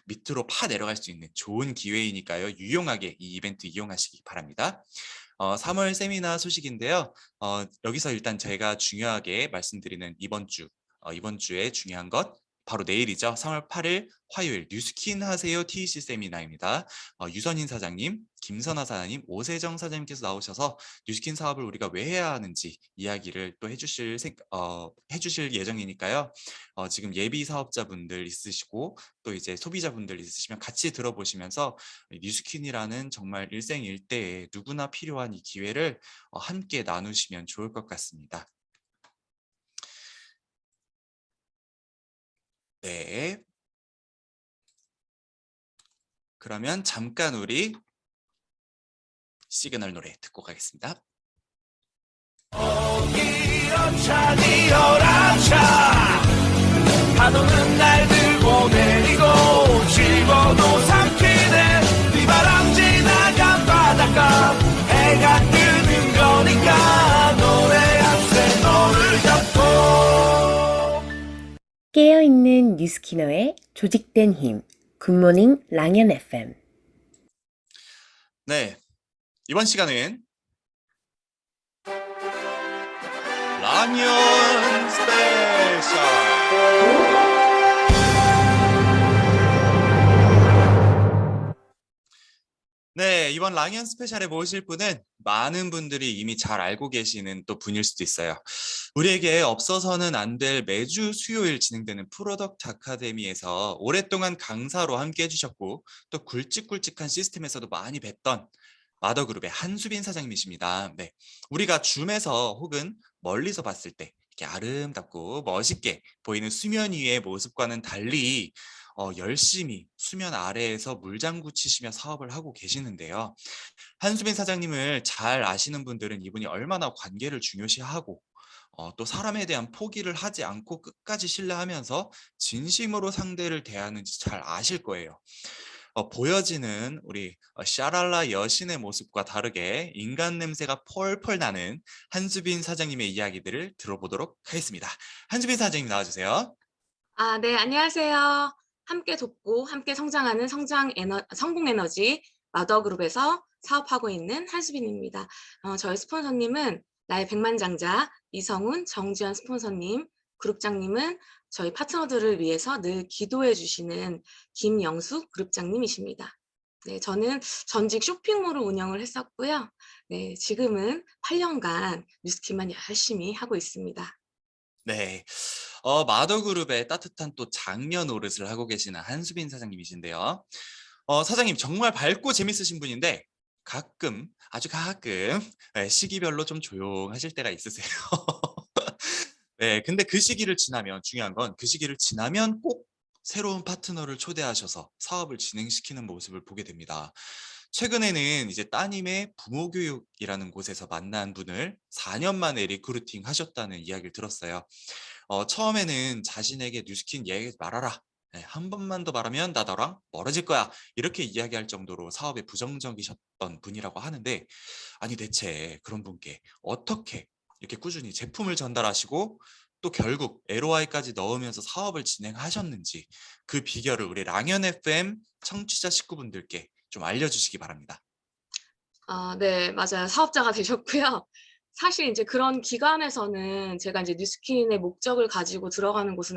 밑으로 파 내려갈 수 있는 좋은 기회이니까요. 유용하게 이 이벤트 이용하시기 바랍니다. 3월 세미나 소식인데요. 여기서 일단 제가 중요하게 말씀드리는 이번 주에 중요한 것 바로 내일이죠. 3월 8일 화요일 뉴스킨 하세요 TEC 세미나입니다. 유선인 사장님, 김선아 사장님, 오세정 사장님께서 나오셔서 뉴스킨 사업을 우리가 왜 해야 하는지 이야기를 또 해주실 예정이니까요. 지금 예비 사업자분들 있으시고 또 이제 소비자분들 있으시면 같이 들어보시면서 뉴스킨이라는 정말 일생일대에 누구나 필요한 이 기회를 함께 나누시면 좋을 것 같습니다. 네. 그러면 잠깐 우리 시그널 노래 듣고 가겠습니다. 파도는 날 들고 내리고 집어도 삼키네 비바람 지나간 바닷가 해가 뜨는 거니까 노래하세 너를 잡고 깨어있는 뉴스키너의 조직된 힘 굿모닝 랑연 FM. 네, 이번 시간은 라면 스페셜. 네, 이번 랑연 스페셜에 모실 분은 많은 분들이 이미 잘 알고 계시는 또 분일 수도 있어요. 우리에게 없어서는 안 될 매주 수요일 진행되는 프로덕트 아카데미에서 오랫동안 강사로 함께 해주셨고 또 굵직굵직한 시스템에서도 많이 뵀던 마더그룹의 한수빈 사장님이십니다. 네, 우리가 줌에서 혹은 멀리서 봤을 때 이렇게 아름답고 멋있게 보이는 수면 위의 모습과는 달리 열심히 수면 아래에서 물장구 치시며 사업을 하고 계시는데요. 한수빈 사장님을 잘 아시는 분들은 이분이 얼마나 관계를 중요시하고 또 사람에 대한 포기를 하지 않고 끝까지 신뢰하면서 진심으로 상대를 대하는지 잘 아실 거예요. 보여지는 우리 샤랄라 여신의 모습과 다르게 인간 냄새가 펄펄 나는 한수빈 사장님의 이야기들을 들어보도록 하겠습니다. 한수빈 사장님 나와주세요. 네, 안녕하세요. 함께 돕고 함께 성장하는 성공 에너지 마더그룹에서 사업하고 있는 한수빈입니다. 저희 스폰서님은 나의 백만장자 이성훈, 정지현 스폰서님, 그룹장님은 저희 파트너들을 위해서 늘 기도해 주시는 김영숙 그룹장님이십니다. 네, 저는 전직 쇼핑몰을 운영을 했었고요. 네, 지금은 8년간 뉴스킨만 열심히 하고 있습니다. 네, 마더그룹의 따뜻한 또 장녀 노릇을 하고 계시는 한수빈 사장님이신데요. 사장님 정말 밝고 재밌으신 분인데 아주 가끔 시기별로 좀 조용하실 때가 있으세요. 네, 근데 그 시기를 지나면 중요한 건 그 시기를 지나면 꼭 새로운 파트너를 초대하셔서 사업을 진행시키는 모습을 보게 됩니다. 최근에는 이제 따님의 부모교육이라는 곳에서 만난 분을 4년 만에 리크루팅 하셨다는 이야기를 들었어요. 처음에는 자신에게 뉴스킨 얘기 말아라 한 번만 더 말하면 나 너랑 멀어질 거야. 이렇게 이야기할 정도로 사업에 부정적이셨던 분이라고 하는데, 아니 대체 그런 분께 어떻게 이렇게 꾸준히 제품을 전달하시고 또 결국 ROI까지 넣으면서 사업을 진행하셨는지, 그 비결을 우리 랑연 FM 청취자 식구분들께 좀 알려주시기 바랍니다. 네, 맞아요. 사업자가 되셨고요. 사실 이제 그런 기관에서는 제가 이제 뉴스킨의 목적을 가지고 들어가는 곳은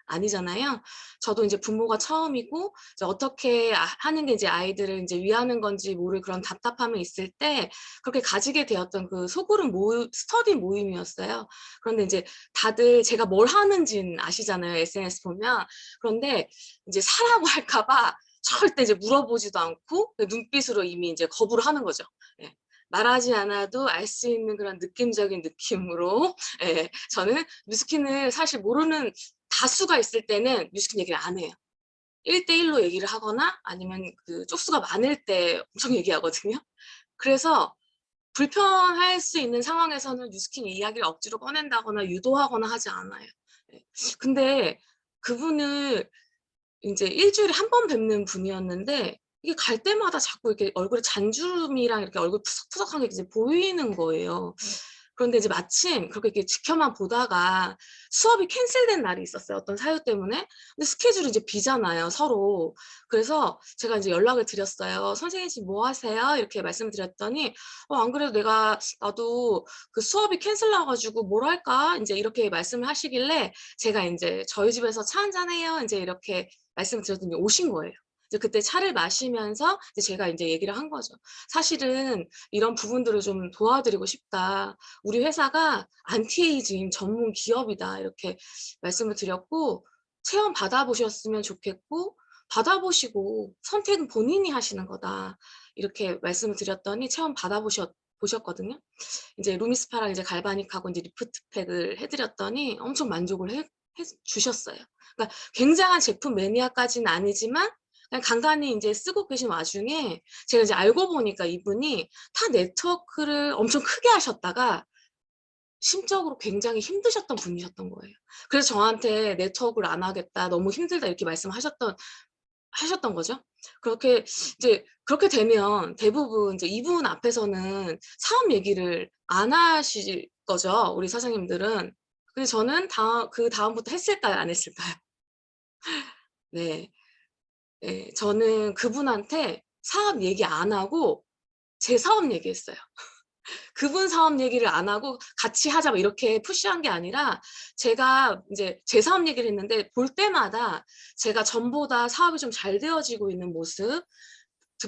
아니잖아요. 저도 이제 부모가 처음이고, 이제 어떻게 하는 게 이제 아이들을 이제 위하는 건지 모를 그런 답답함이 있을 때 그렇게 가지게 되었던 그 소그룹 스터디 모임이었어요. 그런데 이제 다들 제가 뭘 하는지는 아시잖아요. SNS 보면. 그런데 이제 사라고 할까봐 절대 이제 물어보지도 않고 눈빛으로 이미 이제 거부를 하는 거죠. 예. 말하지 않아도 알 수 있는 그런 느낌적인 느낌으로 저는 뉴스킨을 사실 모르는 다수가 있을 때는 뉴스킨 얘기를 안 해요. 1대1로 얘기를 하거나 아니면 그 쪽수가 많을 때 엄청 얘기하거든요. 그래서 불편할 수 있는 상황에서는 뉴스킨 이야기를 억지로 꺼낸다거나 유도하거나 하지 않아요. 근데 그분을 이제 일주일에 한 번 뵙는 분이었는데 이게 갈 때마다 자꾸 이렇게 얼굴에 잔주름이랑 이렇게 얼굴 푸석푸석한 게 이제 보이는 거예요. 그런데 이제 마침 그렇게 이렇게 지켜만 보다가 수업이 캔슬된 날이 있었어요. 어떤 사유 때문에. 근데 스케줄이 이제 비잖아요, 서로. 그래서 제가 이제 연락을 드렸어요. 선생님 지금 뭐 하세요? 이렇게 말씀드렸더니 안 그래도 나도 그 수업이 캔슬 나가지고 뭘 할까? 이제 이렇게 말씀을 하시길래 제가 이제 저희 집에서 차 한잔해요. 이제 이렇게 말씀을 드렸더니 오신 거예요. 이제 그때 차를 마시면서 이제 제가 이제 얘기를 한 거죠. 사실은 이런 부분들을 좀 도와드리고 싶다. 우리 회사가 안티에이징 전문 기업이다. 이렇게 말씀을 드렸고, 체험 받아보셨으면 좋겠고, 받아보시고 선택은 본인이 하시는 거다. 이렇게 말씀을 드렸더니 체험 보셨거든요. 이제 루미스파랑 이제 갈바닉하고 이제 리프트팩을 해드렸더니 엄청 만족을 해 주셨어요. 그러니까 굉장한 제품 매니아까지는 아니지만 그냥 간간히 이제 쓰고 계신 와중에 제가 이제 알고 보니까 이분이 타 네트워크를 엄청 크게 하셨다가 심적으로 굉장히 힘드셨던 분이셨던 거예요. 그래서 저한테 네트워크를 안 하겠다, 너무 힘들다 이렇게 하셨던 거죠. 그렇게 되면 대부분 이제 이분 앞에서는 사업 얘기를 안 하실 거죠. 우리 사장님들은. 근데 저는 그 다음부터 했을까요? 안 했을까요? 네. 네. 저는 그분한테 사업 얘기 안 하고 제 사업 얘기했어요. 그분 사업 얘기를 안 하고 같이 하자 이렇게 푸시한 게 아니라 제가 이제 제 사업 얘기를 했는데 볼 때마다 제가 전보다 사업이 좀 잘 되어지고 있는 모습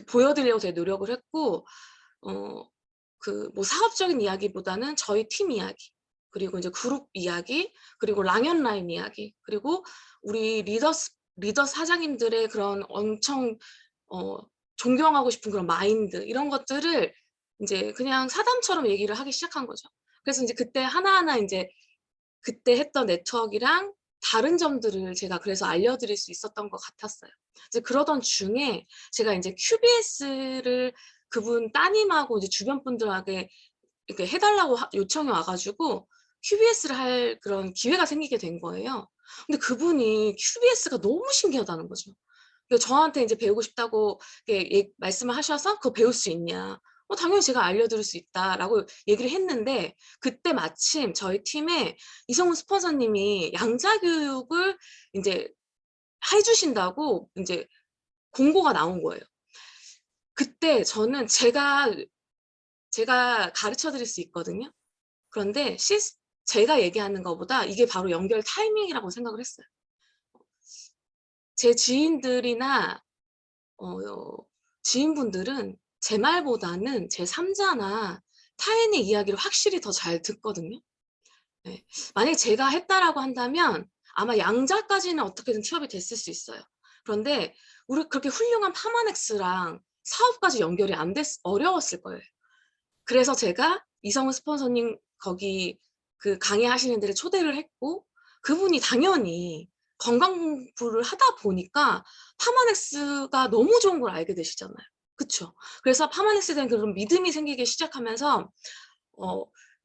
보여드리려고 되게 노력을 했고 뭐 사업적인 이야기보다는 저희 팀 이야기 그리고 이제 그룹 이야기 그리고 랑연 라인 이야기 그리고 우리 리더 사장님들의 그런 엄청 존경하고 싶은 그런 마인드 이런 것들을 이제 그냥 사담처럼 얘기를 하기 시작한 거죠. 그래서 이제 그때 하나하나 이제 그때 했던 네트워크랑 다른 점들을 제가 그래서 알려드릴 수 있었던 것 같았어요. 이제 그러던 중에 제가 이제 QBS를 그분 따님하고 이제 주변 분들에게 이렇게 해달라고 요청이 와가지고 QBS를 할 그런 기회가 생기게 된 거예요. 근데 그분이 QBS가 너무 신기하다는 거죠. 그러니까 저한테 이제 배우고 싶다고 말씀을 하셔서 그거 배울 수 있냐. 당연히 제가 알려드릴 수 있다라고 얘기를 했는데 그때 마침 저희 팀에 이성훈 스폰서님이 양자교육을 이제 해주신다고 이제 공고가 나온 거예요. 그때 저는 제가 가르쳐 드릴 수 있거든요. 그런데 제가 얘기하는 것보다 이게 바로 연결 타이밍이라고 생각을 했어요. 제 지인들이나 지인분들은 제 말보다는 제 3자나 타인의 이야기를 확실히 더 잘 듣거든요. 네. 만약에 제가 했다라고 한다면 아마 양자까지는 어떻게든 취업이 됐을 수 있어요. 그런데 우리 그렇게 훌륭한 파마넥스랑 사업까지 연결이 어려웠을 거예요. 그래서 제가 이성훈 스폰서님 거기 그 강의하시는 데를 초대를 했고 그분이 당연히 건강 공부를 하다 보니까 파마넥스가 너무 좋은 걸 알게 되시잖아요. 그쵸? 그래서 파마넥스에 대한 그런 믿음이 생기기 시작하면서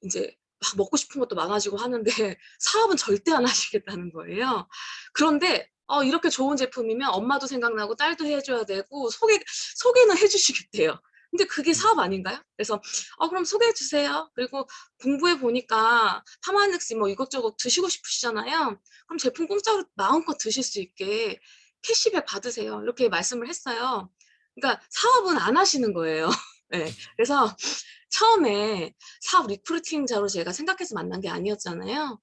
이제 막 먹고 싶은 것도 많아지고 하는데 사업은 절대 안 하시겠다는 거예요. 그런데 이렇게 좋은 제품이면 엄마도 생각나고 딸도 해줘야 되고 소개는 해주시겠대요. 근데 그게 사업 아닌가요? 그래서 그럼 소개해 주세요. 그리고 공부해 보니까 파마닉스 뭐 이것저것 드시고 싶으시잖아요. 그럼 제품 공짜로 마음껏 드실 수 있게 캐시백 받으세요. 이렇게 말씀을 했어요. 그러니까 사업은 안 하시는 거예요. 네. 그래서 처음에 사업 리크루팅자로 제가 생각해서 만난 게 아니었잖아요.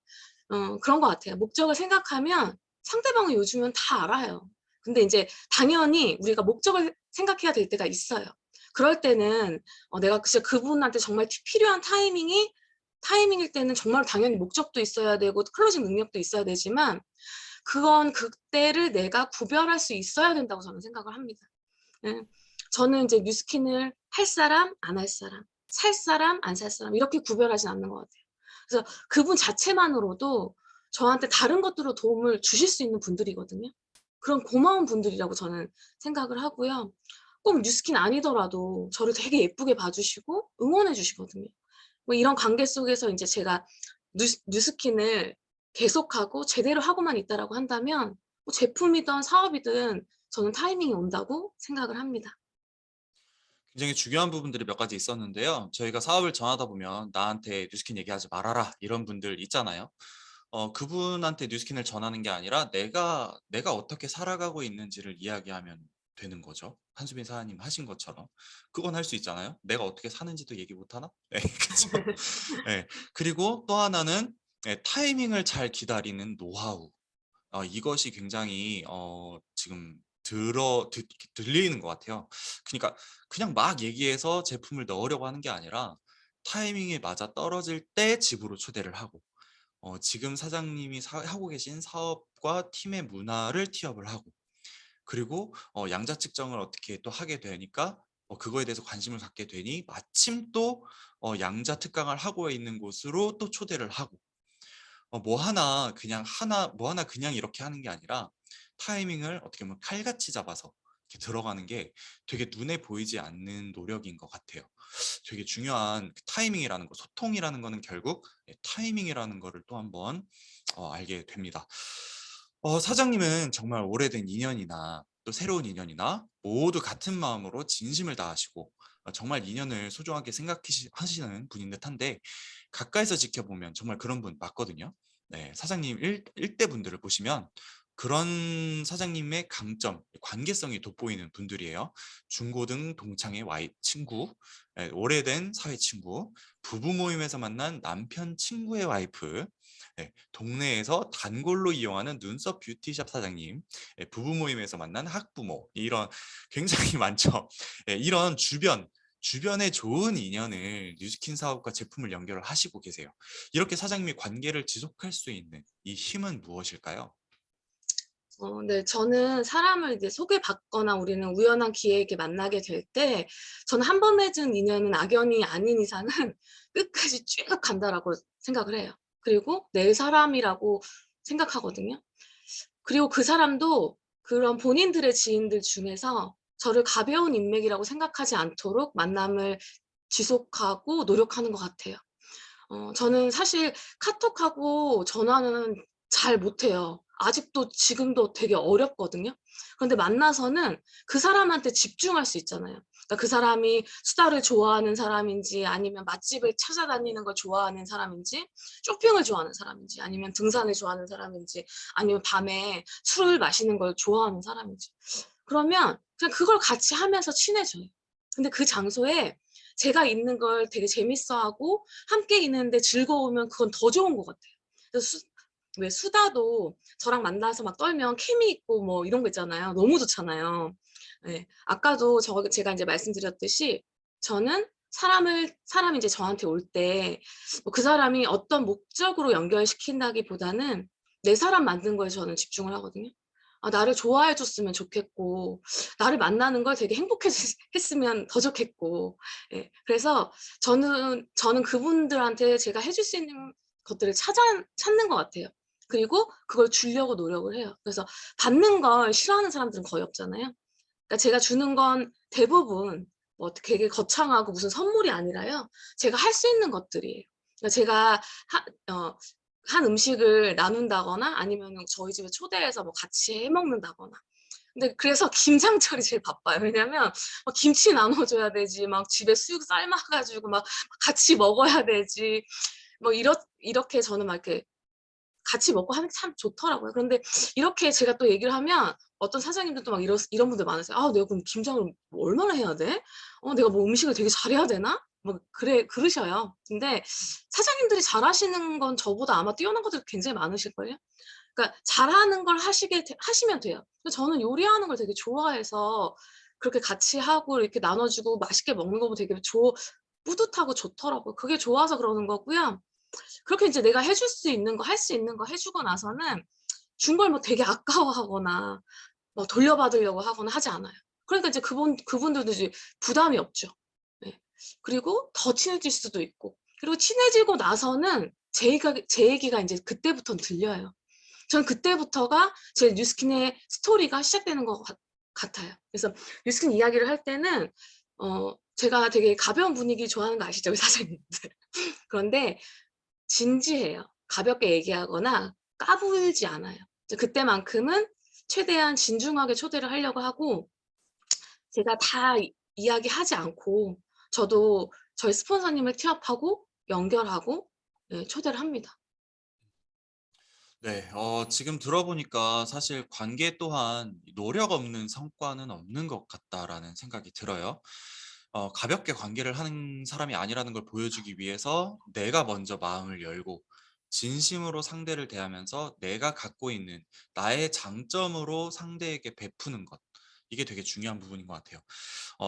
그런 것 같아요. 목적을 생각하면 상대방은 요즘은 다 알아요. 근데 이제 당연히 우리가 목적을 생각해야 될 때가 있어요. 그럴 때는 내가 진짜 그분한테 정말 필요한 타이밍일 때는 정말 당연히 목적도 있어야 되고 클로징 능력도 있어야 되지만 그건 그때를 내가 구별할 수 있어야 된다고 저는 생각을 합니다. 예. 저는 이제 뉴스킨을 할 사람, 안 할 사람, 살 사람, 안 살 사람 이렇게 구별하진 않는 것 같아요. 그래서 그분 자체만으로도 저한테 다른 것들로 도움을 주실 수 있는 분들이거든요. 그런 고마운 분들이라고 저는 생각을 하고요. 꼭 뉴스킨 아니더라도 저를 되게 예쁘게 봐주시고 응원해 주시거든요. 뭐 이런 관계 속에서 이제 제가 뉴스킨을 계속하고 제대로 하고만 있다라고 한다면 뭐 제품이든 사업이든 저는 타이밍이 온다고 생각을 합니다. 굉장히 중요한 부분들이 몇 가지 있었는데요. 저희가 사업을 전하다 보면 나한테 뉴스킨 얘기하지 말아라 이런 분들 있잖아요. 그분한테 뉴스킨을 전하는 게 아니라 내가 어떻게 살아가고 있는지를 이야기하면 되는 거죠. 한수빈 사장님 하신 것처럼. 그건 할 수 있잖아요. 내가 어떻게 사는지도 얘기 못 하나? 네, 그렇죠. 네. 그리고 또 하나는 타이밍을 잘 기다리는 노하우. 이것이 굉장히 지금 들리는 것 같아요. 그러니까 그냥 막 얘기해서 제품을 넣으려고 하는 게 아니라 타이밍이 맞아 떨어질 때 집으로 초대를 하고 지금 사장님이 하고 계신 사업과 팀의 문화를 티업을 하고 그리고 양자 측정을 어떻게 또 하게 되니까 그거에 대해서 관심을 갖게 되니 마침 또 양자 특강을 하고 있는 곳으로 또 초대를 하고 뭐 하나 그냥 이렇게 하는 게 아니라 타이밍을 어떻게 보면 칼같이 잡아서 이렇게 들어가는 게 되게 눈에 보이지 않는 노력인 것 같아요. 되게 중요한 그 타이밍이라는 거, 소통이라는 거는 결국 타이밍이라는 거를 또 한번 알게 됩니다. 사장님은 정말 오래된 인연이나 또 새로운 인연이나 모두 같은 마음으로 진심을 다하시고 정말 인연을 소중하게 생각하시는 분인 듯한데 가까이서 지켜보면 정말 그런 분 맞거든요. 네, 사장님 일대 분들을 보시면 그런 사장님의 강점, 관계성이 돋보이는 분들이에요. 중고등 동창의 친구, 오래된 사회 친구, 부부 모임에서 만난 남편 친구의 와이프, 동네에서 단골로 이용하는 눈썹 뷰티샵 사장님, 부부 모임에서 만난 학부모, 이런 굉장히 많죠. 이런 주변에 좋은 인연을 뉴스킨 사업과 제품을 연결을 하시고 계세요. 이렇게 사장님이 관계를 지속할 수 있는 이 힘은 무엇일까요? 네. 저는 사람을 이제 소개받거나 우리는 우연한 기회에 이렇게 만나게 될 때 저는 한 번 맺은 인연은 악연이 아닌 이상은 끝까지 쭉 간다라고 생각을 해요. 그리고 내 사람이라고 생각하거든요. 그리고 그 사람도 그런 본인들의 지인들 중에서 저를 가벼운 인맥이라고 생각하지 않도록 만남을 지속하고 노력하는 것 같아요. 저는 사실 카톡하고 전화는 잘 못해요. 아직도 지금도 되게 어렵거든요. 그런데 만나서는 그 사람한테 집중할 수 있잖아요. 그러니까 그 사람이 수다를 좋아하는 사람인지 아니면 맛집을 찾아다니는 걸 좋아하는 사람인지 쇼핑을 좋아하는 사람인지 아니면 등산을 좋아하는 사람인지 아니면 밤에 술을 마시는 걸 좋아하는 사람인지 그러면 그냥 그걸 같이 하면서 친해져요. 근데 그 장소에 제가 있는 걸 되게 재밌어하고 함께 있는데 즐거우면 그건 더 좋은 것 같아요. 그래서 왜 수다도 저랑 만나서 막 떨면 케미 있고 뭐 이런 거 있잖아요. 너무 좋잖아요. 네. 아까도 제가 이제 말씀드렸듯이 저는 사람이 이제 저한테 올 때 그 사람이 어떤 목적으로 연결시킨다기보다는 내 사람 만든 거에 저는 집중을 하거든요. 나를 좋아해 줬으면 좋겠고 나를 만나는 걸 되게 행복했으면 더 좋겠고 예. 그래서 저는 그분들한테 제가 해줄 수 있는 것들을 찾는 것 같아요. 그리고 그걸 주려고 노력을 해요. 그래서 받는 걸 싫어하는 사람들은 거의 없잖아요. 그러니까 제가 주는 건 대부분 뭐 되게 거창하고 무슨 선물이 아니라요. 제가 할 수 있는 것들이에요. 그러니까 제가 한 음식을 나눈다거나 아니면 저희 집에 초대해서 뭐 같이 해 먹는다거나. 근데 그래서 김장철이 제일 바빠요. 왜냐면 막 김치 나눠줘야 되지, 막 집에 수육 삶아가지고 막 같이 먹어야 되지, 뭐 이렇게 저는 막 이렇게 같이 먹고 하는 게 참 좋더라고요. 그런데 이렇게 제가 또 얘기를 하면 어떤 사장님들도 막 이런 분들 많으세요. 아, 내가 그럼 김장을 뭐 얼마나 해야 돼? 내가 뭐 음식을 되게 잘해야 되나? 뭐 그러셔요. 근데 사장님들이 잘하시는 건 저보다 아마 뛰어난 것들이 굉장히 많으실걸요? 그러니까 잘하는 걸 하시면 돼요. 근데 저는 요리하는 걸 되게 좋아해서 그렇게 같이 하고 이렇게 나눠주고 맛있게 먹는 거 보면 되게 뿌듯하고 좋더라고요. 그게 좋아서 그러는 거고요. 그렇게 이제 내가 해줄 수 있는 거, 할 수 있는 거 해주고 나서는 준 걸 뭐 되게 아까워하거나 뭐 돌려받으려고 하거나 하지 않아요. 그러니까 이제 그분들도 이제 부담이 없죠. 네. 그리고 더 친해질 수도 있고, 그리고 친해지고 나서는 제 얘기가 이제 그때부터는 들려요. 저는 그때부터가 제 뉴스킨의 스토리가 시작되는 것 같아요. 그래서 뉴스킨 이야기를 할 때는 제가 되게 가벼운 분위기 좋아하는 거 아시죠, 우리 사장님들. 그런데 진지해요. 가볍게 얘기하거나 까불지 않아요. 이제 그때만큼은 최대한 진중하게 초대를 하려고 하고, 제가 다 이야기하지 않고 저도 저희 스폰서님을 티업하고 연결하고, 네, 초대를 합니다. 네, 지금 들어보니까 사실 관계 또한 노력 없는 성과는 없는 것 같다라는 생각이 들어요. 가볍게 관계를 하는 사람이 아니라는 걸 보여주기 위해서 내가 먼저 마음을 열고 진심으로 상대를 대하면서 내가 갖고 있는 나의 장점으로 상대에게 베푸는 것. 이게 되게 중요한 부분인 것 같아요.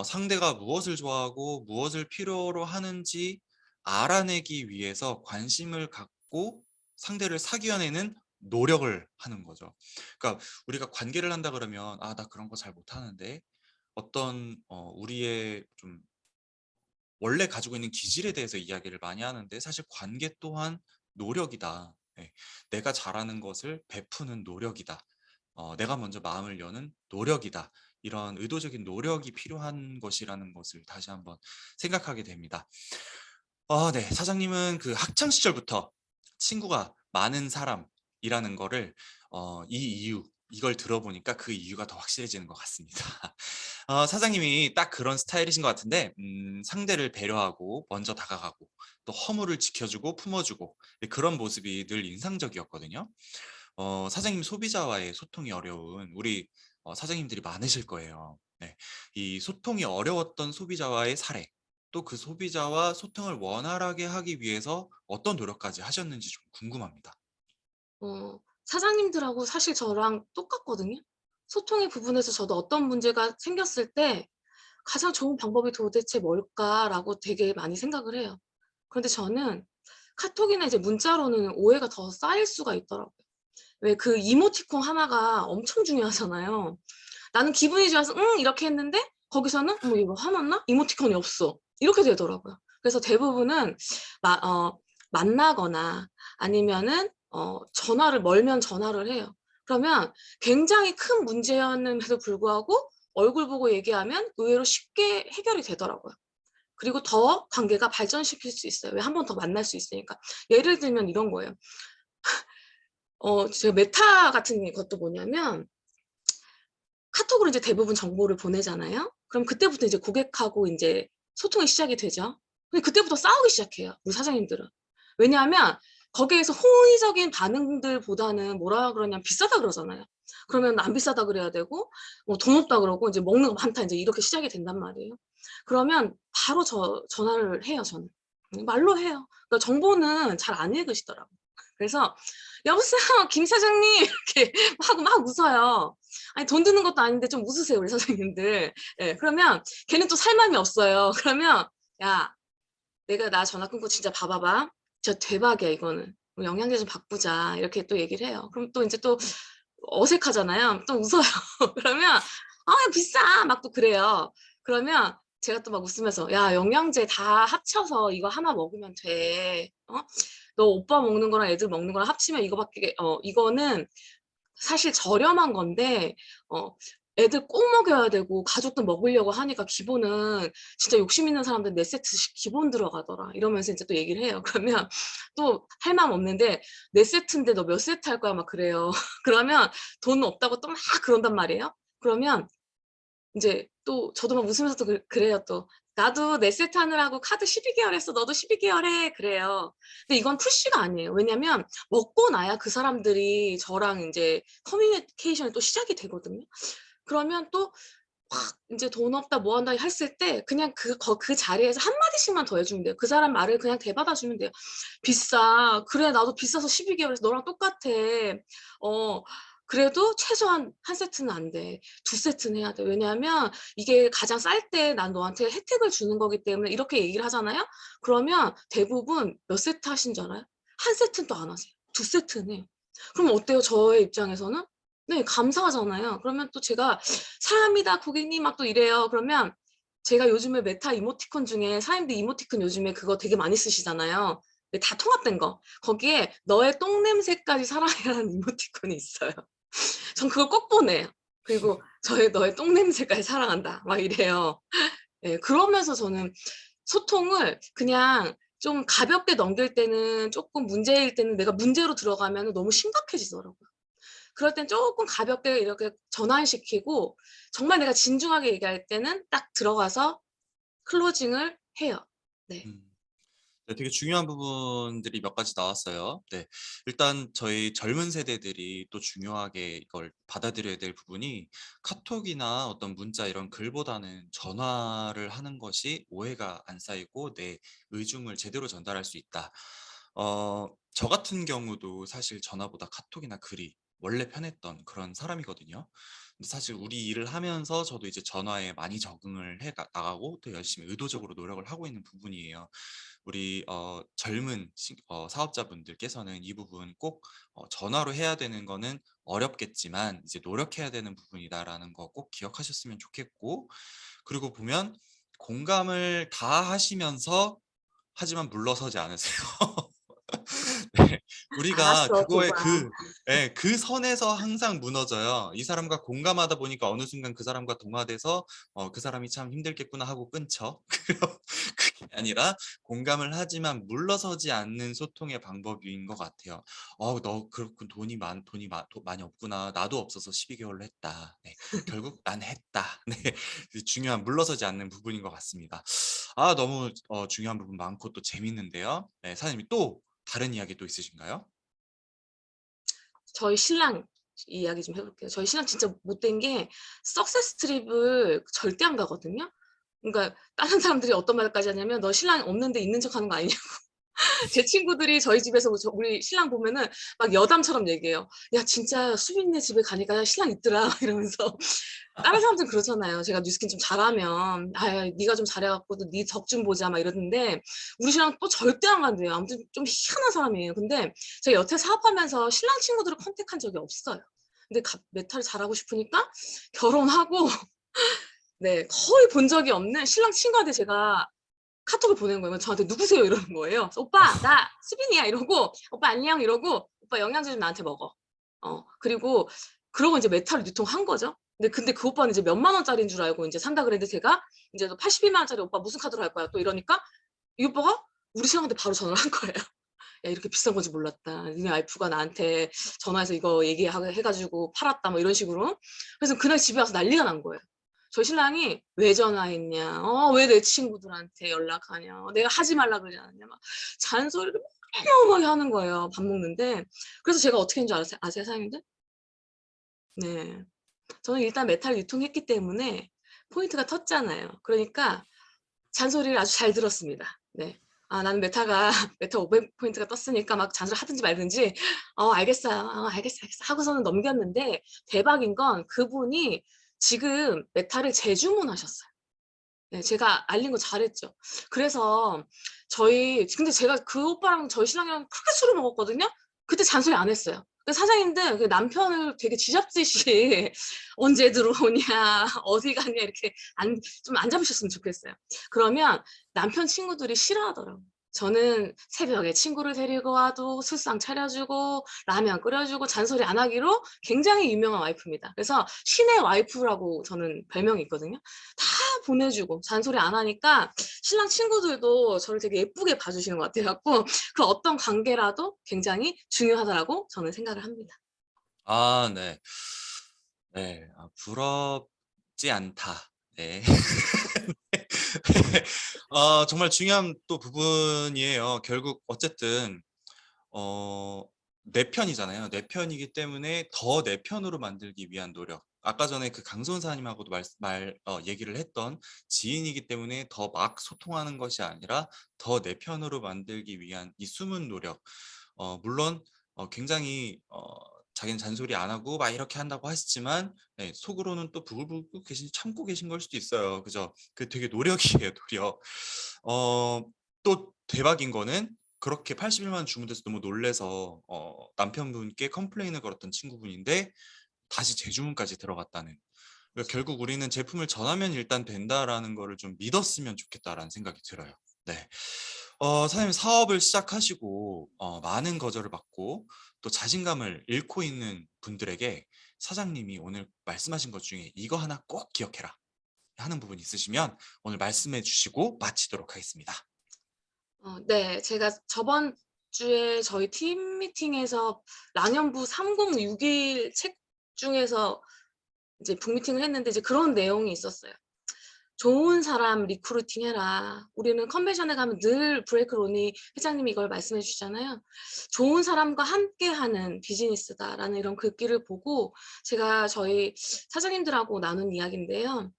상대가 무엇을 좋아하고 무엇을 필요로 하는지 알아내기 위해서 관심을 갖고 상대를 사귀어내는 노력을 하는 거죠. 그러니까 우리가 관계를 한다 그러면 나 그런 거 잘 못하는데 어떤 우리의 좀 원래 가지고 있는 기질에 대해서 이야기를 많이 하는데 사실 관계 또한 노력이다. 네. 내가 잘하는 것을 베푸는 노력이다. 내가 먼저 마음을 여는 노력이다. 이런 의도적인 노력이 필요한 것이라는 것을 다시 한번 생각하게 됩니다. 네. 사장님은 그 학창 시절부터 친구가 많은 사람이라는 거를 이걸 들어보니까 그 이유가 더 확실해지는 것 같습니다. 사장님이 딱 그런 스타일이신 것 같은데 상대를 배려하고 먼저 다가가고 또 허물을 지켜주고 품어주고 그런 모습이 늘 인상적이었거든요. 사장님 소비자와의 소통이 어려운 우리 사장님들이 많으실 거예요. 네. 이 소통이 어려웠던 소비자와의 사례, 또 그 소비자와 소통을 원활하게 하기 위해서 어떤 노력까지 하셨는지 좀 궁금합니다. 사장님들하고 사실 저랑 똑같거든요. 소통의 부분에서 저도 어떤 문제가 생겼을 때 가장 좋은 방법이 도대체 뭘까라고 되게 많이 생각을 해요. 그런데 저는 카톡이나 이제 문자로는 오해가 더 쌓일 수가 있더라고요. 왜 그 이모티콘 하나가 엄청 중요하잖아요. 나는 기분이 좋아서 응 이렇게 했는데 거기서는 어머 이거 화났나? 이모티콘이 없어. 이렇게 되더라고요. 그래서 대부분은 만나거나 아니면은 멀면 전화를 해요. 그러면 굉장히 큰 문제였음에도 불구하고 얼굴 보고 얘기하면 의외로 쉽게 해결이 되더라고요. 그리고 더 관계가 발전시킬 수 있어요. 왜 한 번 더 만날 수 있으니까. 예를 들면 이런 거예요. 제가 메타 같은 것도 뭐냐면 카톡으로 이제 대부분 정보를 보내잖아요. 그럼 그때부터 이제 고객하고 이제 소통이 시작이 되죠. 근데 그때부터 싸우기 시작해요, 우리 사장님들은. 왜냐하면 거기에서 호의적인 반응들보다는 뭐라 그러냐면 비싸다 그러잖아요. 그러면 안 비싸다 그래야 되고 돈 없다 그러고 이제 먹는 거 많다 이제 이렇게 시작이 된단 말이에요. 그러면 바로 전화를 해요, 저는. 말로 해요. 그러니까 정보는 잘 안 읽으시더라고요. 그래서 여보세요, 김 사장님 이렇게 하고 막 웃어요. 아니 돈 드는 것도 아닌데 좀 웃으세요, 우리 사장님들. 예, 그러면 걔는 또 살맘이 없어요. 그러면 야, 내가 나 전화 끊고 진짜 봐봐봐. 진짜 대박이야 이거는. 우리 영양제 좀 바꾸자. 이렇게 또 얘기를 해요. 그럼 또 이제 또 어색하잖아요. 또 웃어요. 그러면 비싸 막 또 그래요. 그러면 제가 또 막 웃으면서 야 영양제 다 합쳐서 이거 하나 먹으면 돼. 너 오빠 먹는 거랑 애들 먹는 거랑 합치면 이거밖에 이거는 사실 저렴한 건데 애들 꼭 먹여야 되고 가족도 먹으려고 하니까 기본은 진짜 욕심 있는 사람들 4세트씩 기본 들어가더라. 이러면서 이제 또 얘기를 해요. 그러면 또 할 마음 없는데 4세트인데 너 몇 세트 할 거야? 막 그래요. 그러면 돈 없다고 또 막 그런단 말이에요. 그러면 이제 또 저도 막 웃으면서 또 그래요 또. 나도 4세트 하느라고 카드 12개월 했어. 너도 12개월 해. 그래요. 근데 이건 푸시가 아니에요. 왜냐면 먹고 나야 그 사람들이 저랑 이제 커뮤니케이션이 또 시작이 되거든요. 그러면 또 확 이제 돈 없다 뭐 한다 했을 때 그냥 그 자리에서 한마디씩만 더 해주면 돼요. 그 사람 말을 그냥 대받아 주면 돼요. 비싸. 그래 나도 비싸서 12개월 해서 너랑 똑같아. 그래도 최소한 1세트는 안 돼. 2세트는 해야 돼. 왜냐하면 이게 가장 쌀 때 난 너한테 혜택을 주는 거기 때문에 이렇게 얘기를 하잖아요. 그러면 대부분 몇 세트 하신 줄 알아요? 1세트는 또 안 하세요. 2세트는 해요. 그럼 어때요? 저의 입장에서는? 네, 감사하잖아요. 그러면 또 제가 사람이다 고객님 막 또 이래요. 그러면 제가 요즘에 메타 이모티콘 중에 사람들 이모티콘 요즘에 그거 되게 많이 쓰시잖아요. 다 통합된 거. 거기에 너의 똥 냄새까지 사랑해라는 이모티콘이 있어요. 전 그걸 꼭 보내요. 그리고 너의 똥 냄새까지 사랑한다. 막 이래요. 예, 그러면서 저는 소통을 그냥 좀 가볍게 넘길 때는 조금 문제일 때는 내가 문제로 들어가면 너무 심각해지더라고요. 그럴 땐 조금 가볍게 이렇게 전환시키고 정말 내가 진중하게 얘기할 때는 딱 들어가서 클로징을 해요. 네. 네, 되게 중요한 부분들이 몇 가지 나왔어요. 네, 일단 저희 젊은 세대들이 또 중요하게 이걸 받아들여야 될 부분이 카톡이나 어떤 문자 이런 글보다는 전화를 하는 것이 오해가 안 쌓이고 내 의중을 제대로 전달할 수 있다. 저 같은 경우도 사실 전화보다 카톡이나 글이 원래 편했던 그런 사람이거든요. 근데 사실 우리 일을 하면서 저도 이제 전화에 많이 적응을 해 나가고 또 열심히 의도적으로 노력을 하고 있는 부분이에요. 우리 젊은 사업자분들께서는 이 부분 꼭 전화로 해야 되는 거는 어렵겠지만 이제 노력해야 되는 부분이다라는 거 꼭 기억하셨으면 좋겠고, 그리고 보면 공감을 다 하시면서 하지만 물러서지 않으세요. 네. 우리가 알았어, 그거에 좁아. 그 선에서 항상 무너져요. 이 사람과 공감하다 보니까 어느 순간 그 사람과 동화돼서 그 사람이 참 힘들겠구나 하고 끊죠. 그게 아니라 공감을 하지만 물러서지 않는 소통의 방법인 것 같아요. 너 그렇군. 많이 없구나. 나도 없어서 12개월로 했다. 네. 결국 난 했다. 네. 중요한 물러서지 않는 부분인 것 같습니다. 너무 중요한 부분 많고 또 재밌는데요. 네, 사장님이 또 다른 이야기 또 있으신가요? 저희 신랑 이야기 좀 해볼게요. 저희 신랑 진짜 못된 게 석세스 트립을 절대 안 가거든요. 그러니까 다른 사람들이 어떤 말까지 하냐면 너 신랑 없는데 있는 척 하는 거 아니냐고. 제 친구들이 저희 집에서 우리 신랑 보면은 막 여담처럼 얘기해요. 야 진짜 수빈네 집에 가니까 신랑 있더라 이러면서. 다른 사람들은 그렇잖아요. 제가 뉴스킨 좀 잘하면 네가 좀 잘해갖고 네 덕 좀 보자 막 이러는데 우리 신랑 또 절대 안 간대요. 아무튼 좀 희한한 사람이에요. 근데 제가 여태 사업하면서 신랑 친구들을 컨택한 적이 없어요. 근데 메탈을 잘하고 싶으니까 결혼하고 네 거의 본 적이 없는 신랑 친구한테 제가 카톡을 보낸 거예요. 저한테 누구세요? 이러는 거예요. 그래서 오빠 나 수빈이야 이러고 오빠 안녕 이러고 오빠 영양제 좀 나한테 먹어. 그리고 그러고 이제 메탈을 유통한 거죠. 근데 그 오빠는 이제 몇만 원짜리인 줄 알고 이제 산다 그랬는데 제가 이제 82만 원짜리 오빠 무슨 카드로 할 거야? 또 이러니까 이 오빠가 우리 신랑한테 바로 전화를 한 거예요. 야 이렇게 비싼 건지 몰랐다. 니네 와이프가 나한테 전화해서 이거 얘기해가지고 팔았다 뭐 이런 식으로. 그래서 그날 집에 와서 난리가 난 거예요. 저희 신랑이 왜 전화했냐, 왜 내 친구들한테 연락하냐, 내가 하지 말라 그러지 않았냐, 막 잔소리를 어마어마하게 하는 거예요. 밥 먹는데. 그래서 제가 어떻게 했는 줄 아세요, 사장님들? 네. 저는 일단 메탈 유통했기 때문에 포인트가 텄잖아요. 그러니까 잔소리를 아주 잘 들었습니다. 네. 나는 메타 500포인트가 떴으니까 막 잔소리 하든지 말든지, 알겠어요. 알겠어. 하고서는 넘겼는데 대박인 건 그분이 지금 메타를 재주문하셨어요. 네, 제가 알린 거 잘했죠. 그래서 근데 제가 그 오빠랑 저희 신랑이랑 그렇게 술을 먹었거든요. 그때 잔소리 안 했어요. 사장님들 그 남편을 되게 쥐잡듯이 언제 들어오냐, 어디 가냐 이렇게 좀 안 잡으셨으면 좋겠어요. 그러면 남편 친구들이 싫어하더라고요. 저는 새벽에 친구를 데리고 와도 술상 차려주고 라면 끓여주고 잔소리 안 하기로 굉장히 유명한 와이프입니다. 그래서 신의 와이프라고 저는 별명이 있거든요. 다 보내주고 잔소리 안 하니까 신랑 친구들도 저를 되게 예쁘게 봐주시는 것 같아요. 그 어떤 관계라도 굉장히 중요하다라고 저는 생각을 합니다. 아, 네. 네. 부럽지 않다. 네. 정말 중요한 또 부분이에요. 결국 어쨌든 어 내 편이잖아요. 내 편이기 때문에 더 내 편으로 만들기 위한 노력. 아까 전에 그 강소은 사장님하고도 얘기를 했던 지인이기 때문에 더 막 소통하는 것이 아니라 더 내 편으로 만들기 위한 이 숨은 노력. 물론 굉장히 자기는 잔소리 안 하고 막 이렇게 한다고 하시지만 네, 속으로는 또 부글부글 참고 계신 걸 수도 있어요. 그죠? 그 되게 노력이에요, 노력. 또 대박인 거는 그렇게 81만 원 주문돼서 너무 놀래서 남편분께 컴플레인을 걸었던 친구분인데 다시 재주문까지 들어갔다는. 그러니까 결국 우리는 제품을 전하면 일단 된다라는 거를 좀 믿었으면 좋겠다라는 생각이 들어요. 네. 사장님 사업을 시작하시고 많은 거절을 받고 또 자신감을 잃고 있는 분들에게 사장님이 오늘 말씀하신 것 중에 이거 하나 꼭 기억해라 하는 부분 있으시면 오늘 말씀해 주시고 마치도록 하겠습니다. 네. 제가 저번 주에 저희 팀 미팅에서 랑연부 3061 책 중에서 이제 북미팅을 했는데 이제 그런 내용이 있었어요. "좋은 사람 리크루팅 해라. 우리는 컨벤션에 가면 늘 브레이크 로니 회장님이 이걸 말씀해 주시잖아요. 좋은 사람과 함께하는 비즈니스다."라는 이런 글귀를 보고 제가 저희 사장님들하고 나눈 이야기인데요.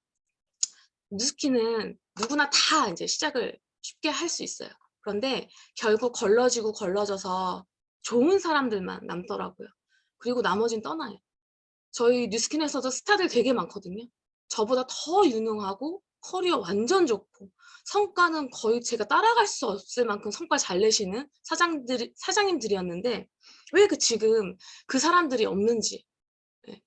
뉴스키는 누구나 다 이제 시작을 쉽게 할 수 있어요. 그런데 결국 걸러지고 걸러져서 좋은 사람들만 남더라고요. 그리고 나머진 떠나요. 저희 뉴스킨에서도 스타들 되게 많거든요. 저보다 더 유능하고 커리어 완전 좋고 성과는 거의 제가 따라갈 수 없을 만큼 성과 잘 내시는 사장님들이었는데 왜 지금 그 사람들이 없는지 예.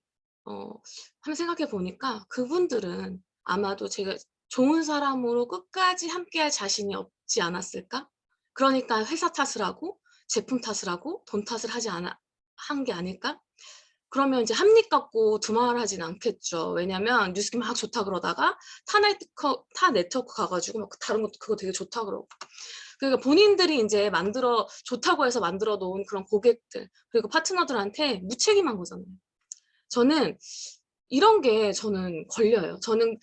한번 생각해 보니까 그분들은 아마도 제가 좋은 사람으로 끝까지 함께할 자신이 없지 않았을까? 그러니까 회사 탓을 하고 제품 탓을 하고 돈 탓을 한 게 아닐까? 그러면 이제 합리 갖고 두말하진 않겠죠. 왜냐면 뉴스키 막 좋다 그러다가 타 네트워크 가 가지고 막 다른 것도 그거 되게 좋다 그러고. 그러니까 본인들이 인제 좋다고 해서 만들어 놓은 그런 고객들 그리고 파트너들한테 무책임한 거잖아요. 저는 이런 게 저는 걸려요. 저는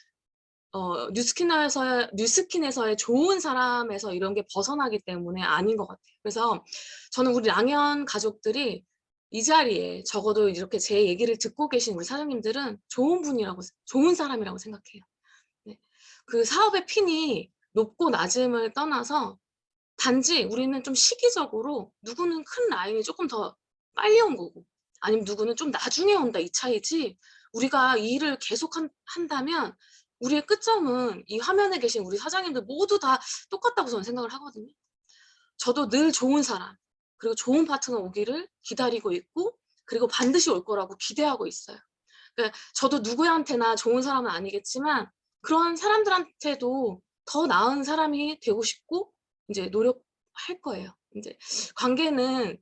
뉴스킨에서의 좋은 사람에서 이런 게 벗어나기 때문에 아닌 것 같아요. 그래서 저는 우리 랑연 가족들이 이 자리에 적어도 이렇게 제 얘기를 듣고 계신 우리 사장님들은 좋은 사람이라고 생각해요. 네. 그 사업의 핀이 높고 낮음을 떠나서 단지 우리는 좀 시기적으로 누구는 큰 라인이 조금 더 빨리 온 거고 아니면 누구는 좀 나중에 온다 이 차이지 우리가 이 일을 계속 한다면 우리의 끝점은 이 화면에 계신 우리 사장님들 모두 다 똑같다고 저는 생각을 하거든요. 저도 늘 좋은 사람 그리고 좋은 파트너 오기를 기다리고 있고 그리고 반드시 올 거라고 기대하고 있어요. 그러니까 저도 누구한테나 좋은 사람은 아니겠지만 그런 사람들한테도 더 나은 사람이 되고 싶고 이제 노력할 거예요. 인제 관계는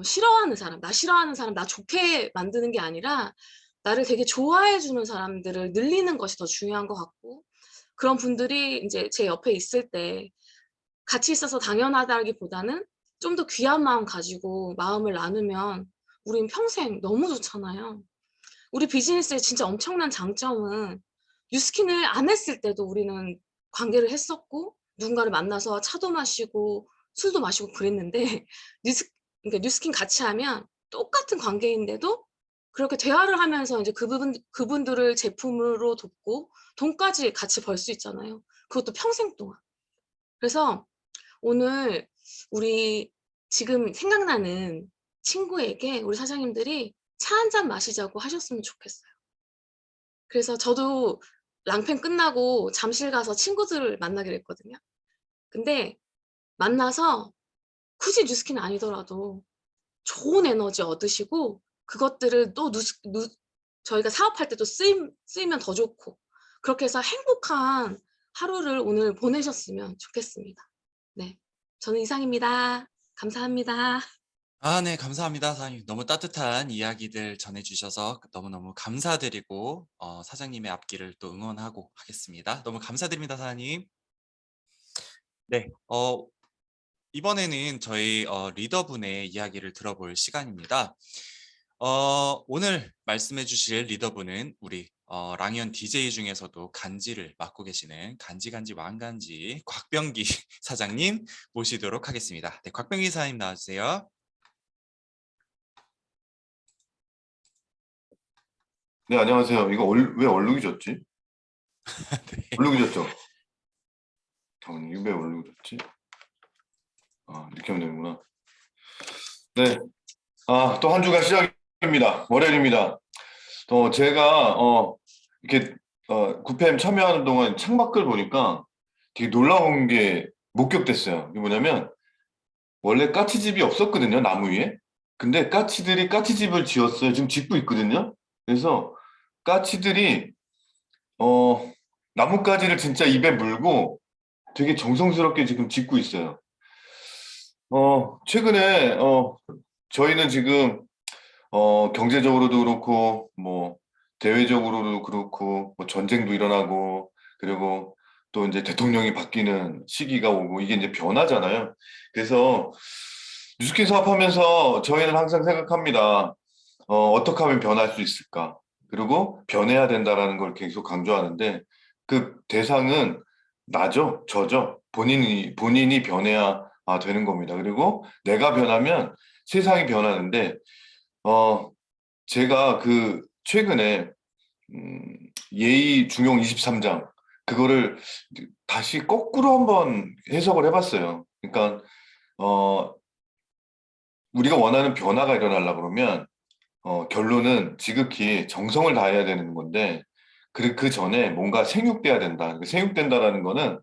싫어하는 사람, 나 좋게 만드는 게 아니라 나를 되게 좋아해 주는 사람들을 늘리는 것이 더 중요한 것 같고 그런 분들이 인제 제 옆에 있을 때 같이 있어서 당연하다기보다는 좀 더 귀한 마음 가지고 마음을 나누면 우린 평생 너무 좋잖아요. 우리 비즈니스의 진짜 엄청난 장점은 뉴스킨을 안 했을 때도 우리는 관계를 했었고 누군가를 만나서 차도 마시고 술도 마시고 그랬는데 그러니까 뉴스킨 같이 하면 똑같은 관계인데도 그렇게 대화를 하면서 이제 그분들을 제품으로 돕고 돈까지 같이 벌 수 있잖아요. 그것도 평생 동안. 그래서 오늘 우리 지금 생각나는 친구에게 우리 사장님들이 차 한 잔 마시자고 하셨으면 좋겠어요. 그래서 저도 랑펜 끝나고 잠실 가서 친구들을 만나기로 했거든요. 근데 만나서 굳이 뉴스킨은 아니더라도 좋은 에너지 얻으시고 그것들을 또 저희가 사업할 때도 쓰이면 더 좋고 그렇게 해서 행복한 하루를 오늘 보내셨으면 좋겠습니다. 네. 저는 이상입니다. 감사합니다. 네, 감사합니다. 사장님. 너무 따뜻한 이야기들 전해주셔서 너무너무 감사드리고, 사장님의 앞길을 또 응원하고 하겠습니다. 너무 감사드립니다, 사장님. 네, 이번에는 저희 리더분의 이야기를 들어볼 시간입니다. 오늘 말씀해 주실 리더분은 우리 랑연 DJ 중에서도 간지를 맡고 계시는 간지간지 왕간지 곽병기 사장님 모시도록 하겠습니다. 네, 곽병기 사장님 나와주세요. 네, 안녕하세요. 이거 왜 얼룩이 졌지? 네. 얼룩이 졌죠? 잠깐만, 이거 왜 얼룩이 졌지? 이렇게 하면 되는구나. 네. 또 한 주가 시작입니다. 월요일입니다. 제가, 이렇게, 9PM 참여하는 동안 창밖을 보니까 되게 놀라운 게 목격됐어요. 이게 뭐냐면, 원래 까치집이 없었거든요, 나무 위에. 근데 까치들이 까치집을 지었어요. 지금 짓고 있거든요. 그래서 까치들이 나뭇가지를 진짜 입에 물고 되게 정성스럽게 지금 짓고 있어요. 최근에 저희는 지금 경제적으로도 그렇고 뭐 대외적으로도 그렇고 뭐 전쟁도 일어나고 그리고 또 이제 대통령이 바뀌는 시기가 오고 이게 이제 변화잖아요. 그래서 뉴스킨 사업하면서 저희는 항상 생각합니다. 어떻게 하면 변할 수 있을까? 그리고 변해야 된다라는 걸 계속 강조하는데 그 대상은 나죠, 저죠. 본인이 변해야 되는 겁니다. 그리고 내가 변하면 세상이 변하는데 제가 그 최근에 예의 중용 23장 그거를 다시 거꾸로 한번 해석을 해봤어요. 그러니까 우리가 원하는 변화가 일어나려고 그러면 결론은 지극히 정성을 다해야 되는 건데 그 전에 뭔가 생육돼야 된다. 생육된다라는 거는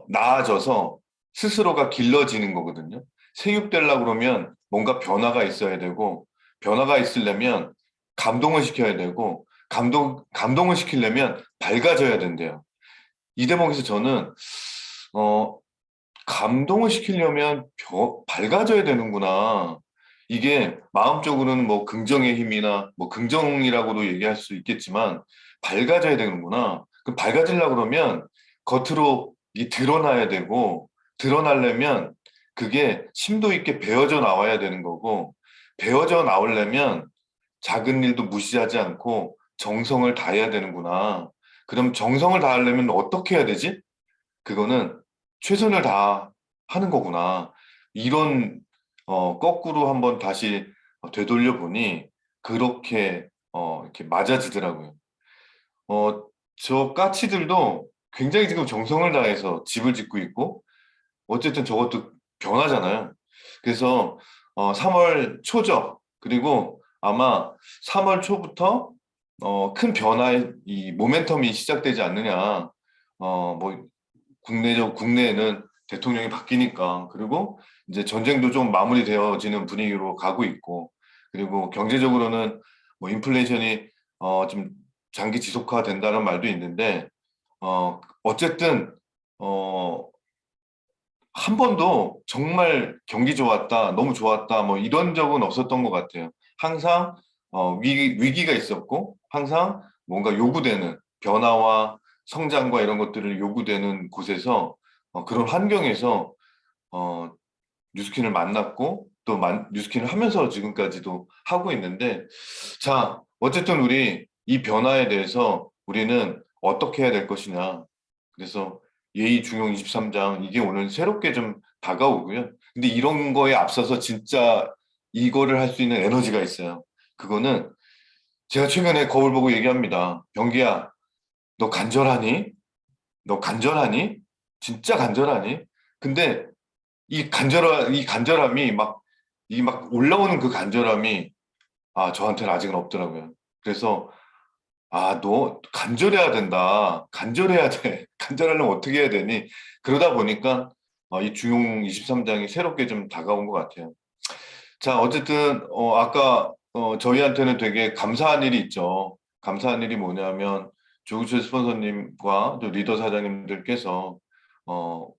나아져서 스스로가 길러지는 거거든요. 생육되려고 그러면 뭔가 변화가 있어야 되고 변화가 있으려면 감동을 시켜야 되고 감동을 시키려면 밝아져야 된대요. 이 대목에서 저는 감동을 시키려면 밝아져야 되는구나. 이게 마음적으로는 뭐 긍정의 힘이나 뭐 긍정이라고도 얘기할 수 있겠지만 밝아져야 되는구나. 그 밝아지려고 그러면 겉으로 이게 드러나야 되고 드러나려면 그게 심도 있게 배어져 나와야 되는 거고 배어져 나오려면 작은 일도 무시하지 않고 정성을 다해야 되는구나. 그럼 정성을 다하려면 어떻게 해야 되지? 그거는 최선을 다하는 거구나. 이런 거꾸로 한번 다시 되돌려 보니 그렇게 이렇게 맞아지더라고요. 저 까치들도 굉장히 지금 정성을 다해서 집을 짓고 있고 어쨌든 저것도 변하잖아요. 그래서 3월 초죠. 그리고 아마 3월 초부터 큰 변화의 이 모멘텀이 시작되지 않느냐. 뭐 국내에는 대통령이 바뀌니까 그리고 이제 전쟁도 좀 마무리되어지는 분위기로 가고 있고 그리고 경제적으로는 뭐 인플레이션이 좀 장기 지속화된다는 말도 있는데 어쨌든 한 번도 정말 경기 좋았다, 너무 좋았다, 뭐 이런 적은 없었던 것 같아요. 항상 위기가 있었고 항상 뭔가 요구되는 변화와 성장과 이런 것들을 요구되는 곳에서 그런 환경에서 뉴스킨을 만났고 또 뉴스킨을 하면서 지금까지도 하고 있는데 자 어쨌든 우리 이 변화에 대해서 우리는 어떻게 해야 될 것이냐 그래서 예의 중용 23장 이게 오늘 새롭게 좀 다가오고요. 근데 이런 거에 앞서서 진짜 이거를 할 수 있는 에너지가 있어요. 그거는 제가 최근에 거울 보고 얘기합니다. 병기야, 너 간절하니? 너 간절하니? 진짜 간절하니? 근데 이 간절함이 막 올라오는 그 간절함이 저한테는 아직은 없더라고요. 그래서 너 간절해야 된다. 간절해야 돼. 간절하려면 어떻게 해야 되니? 그러다 보니까 이 중용 23장이 새롭게 좀 다가온 것 같아요. 자, 어쨌든 아까 저희한테는 되게 감사한 일이 있죠. 감사한 일이 뭐냐면 조규철 스폰서님과 또 리더 사장님들께서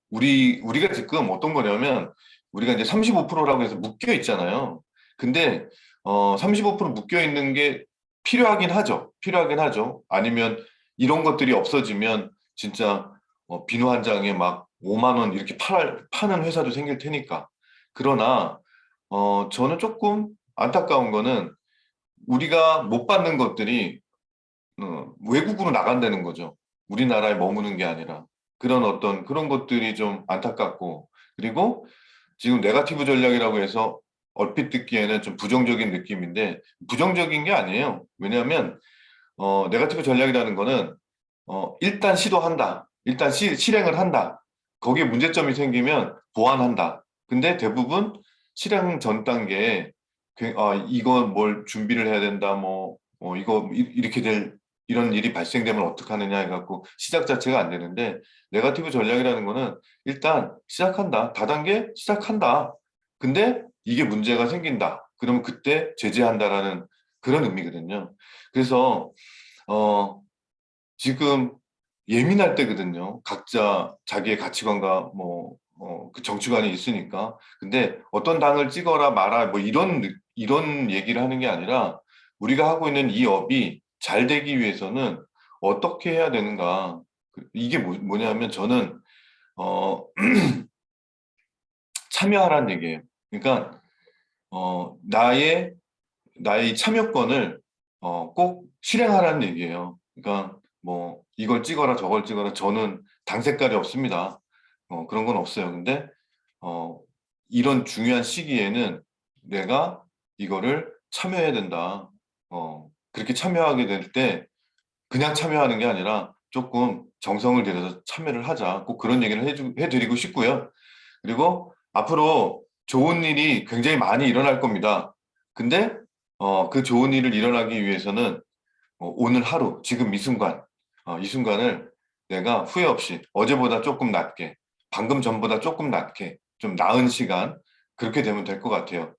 우리가 지금 어떤 거냐면, 우리가 이제 35%라고 해서 묶여 있잖아요. 근데, 35% 묶여 있는 게 필요하긴 하죠. 필요하긴 하죠. 아니면 이런 것들이 없어지면 진짜 비누 한 장에 막 5만 원 이렇게 파는 회사도 생길 테니까. 그러나, 저는 조금 안타까운 거는 우리가 못 받는 것들이 외국으로 나간다는 거죠. 우리나라에 머무는 게 아니라. 그런 어떤 그런 것들이 좀 안타깝고, 그리고 지금 네거티브 전략이라고 해서 얼핏 듣기에는 좀 부정적인 느낌인데, 부정적인 게 아니에요. 왜냐하면 네거티브 전략이라는 거는 일단 시도한다. 일단 실행을 한다. 거기에 문제점이 생기면 보완한다. 근데 대부분 실행 전 단계에 이거 뭘 준비를 해야 된다. 이거 이렇게 이런 일이 발생되면 어떡하느냐 해갖고 시작 자체가 안 되는데, 네거티브 전략이라는 거는 일단 시작한다. 다단계 시작한다. 근데 이게 문제가 생긴다. 그러면 그때 제재한다라는 그런 의미거든요. 그래서 지금 예민할 때거든요. 각자 자기의 가치관과 그 정치관이 있으니까. 근데 어떤 당을 찍어라 마라 뭐 이런 얘기를 하는 게 아니라, 우리가 하고 있는 이 업이 잘 되기 위해서는 어떻게 해야 되는가. 이게 뭐냐면 저는 어, 참여하라는 얘기예요. 그러니까 나의 참여권을 꼭 실행하라는 얘기예요. 그러니까 뭐 이걸 찍어라 저걸 찍어라, 저는 당 색깔이 없습니다. 그런 건 없어요. 근데 어, 이런 중요한 시기에는 내가 이거를 참여해야 된다. 그렇게 참여하게 될 때 그냥 참여하는 게 아니라 조금 정성을 들여서 참여를 하자. 꼭 그런 얘기를 해드리고 싶고요. 그리고 앞으로 좋은 일이 굉장히 많이 일어날 겁니다. 근데 그 좋은 일을 일어나기 위해서는 오늘 하루, 지금 이 순간을 내가 후회 없이 어제보다 조금 낫게, 방금 전보다 조금 낫게, 좀 나은 시간, 그렇게 되면 될 것 같아요.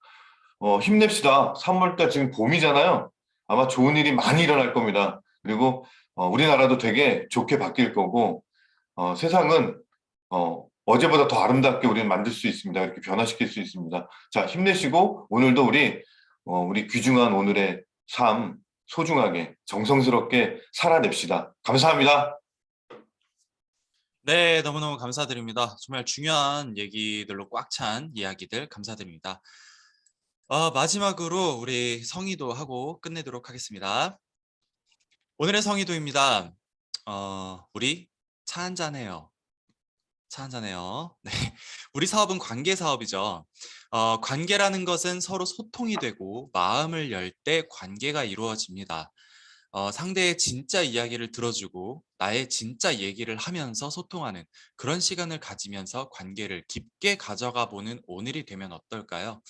힘냅시다. 3월달 지금 봄이잖아요. 아마 좋은 일이 많이 일어날 겁니다. 그리고 우리나라도 되게 좋게 바뀔 거고, 세상은 어제보다 더 아름답게 우리는 만들 수 있습니다. 이렇게 변화시킬 수 있습니다. 자, 힘내시고 오늘도 우리 귀중한 오늘의 삶 소중하게 정성스럽게 살아냅시다. 감사합니다. 네, 너무너무 감사드립니다. 정말 중요한 얘기들로 꽉 찬 이야기들 감사드립니다. 마지막으로 우리 성의도 하고 끝내도록 하겠습니다. 오늘의 성의도입니다. 우리 차 한잔해요. 차 한잔해요. 네. 우리 사업은 관계 사업이죠. 관계라는 것은 서로 소통이 되고 마음을 열 때 관계가 이루어집니다. 상대의 진짜 이야기를 들어주고 나의 진짜 얘기를 하면서 소통하는 그런 시간을 가지면서 관계를 깊게 가져가 보는 오늘이 되면 어떨까요?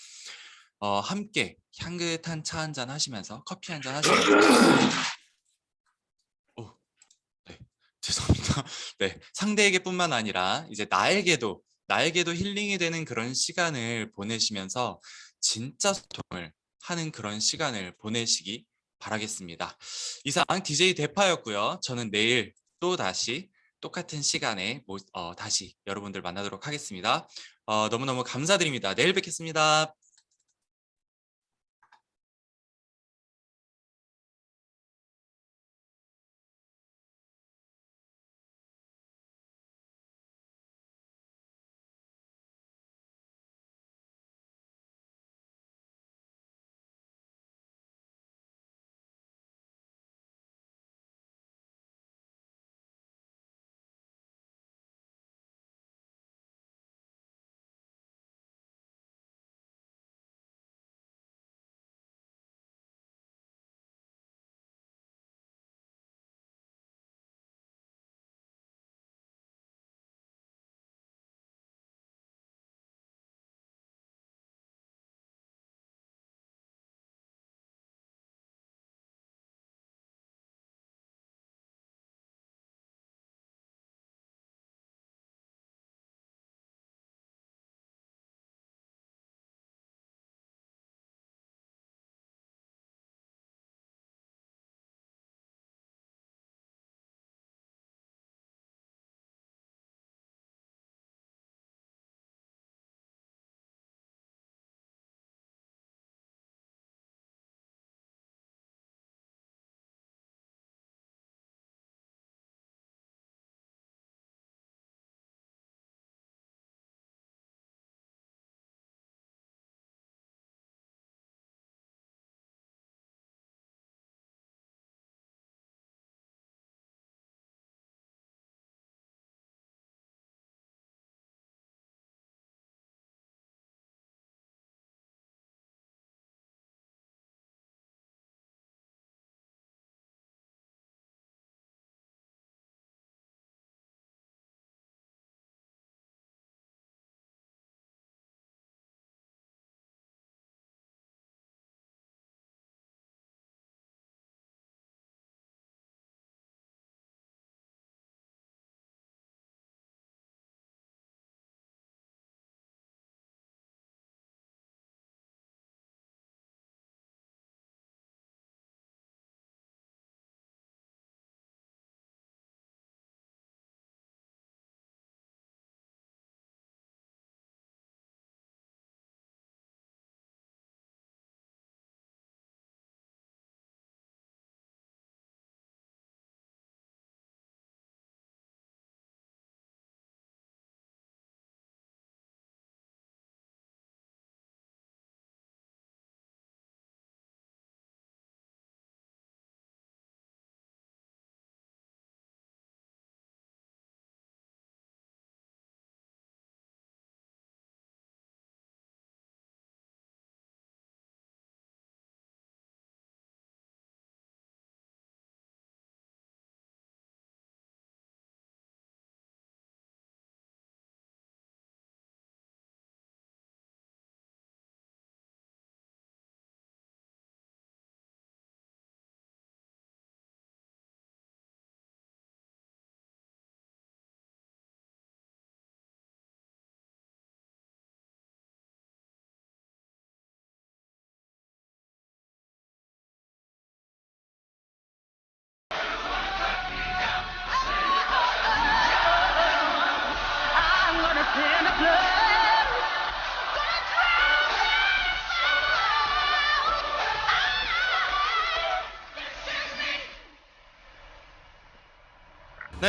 함께 향긋한 차 한잔 하시면서 커피 한잔 하시면서 네, 죄송합니다. 네, 상대에게뿐만 아니라 이제 나에게도 힐링이 되는 그런 시간을 보내시면서 진짜 소통을 하는 그런 시간을 보내시기 바라겠습니다. 이상 DJ 대파였고요. 저는 내일 또 다시 똑같은 시간에 다시 여러분들 만나도록 하겠습니다. 너무너무 감사드립니다. 내일 뵙겠습니다.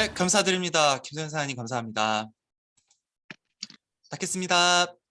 네, 감사드립니다. 김선사님 감사합니다. 닫겠습니다.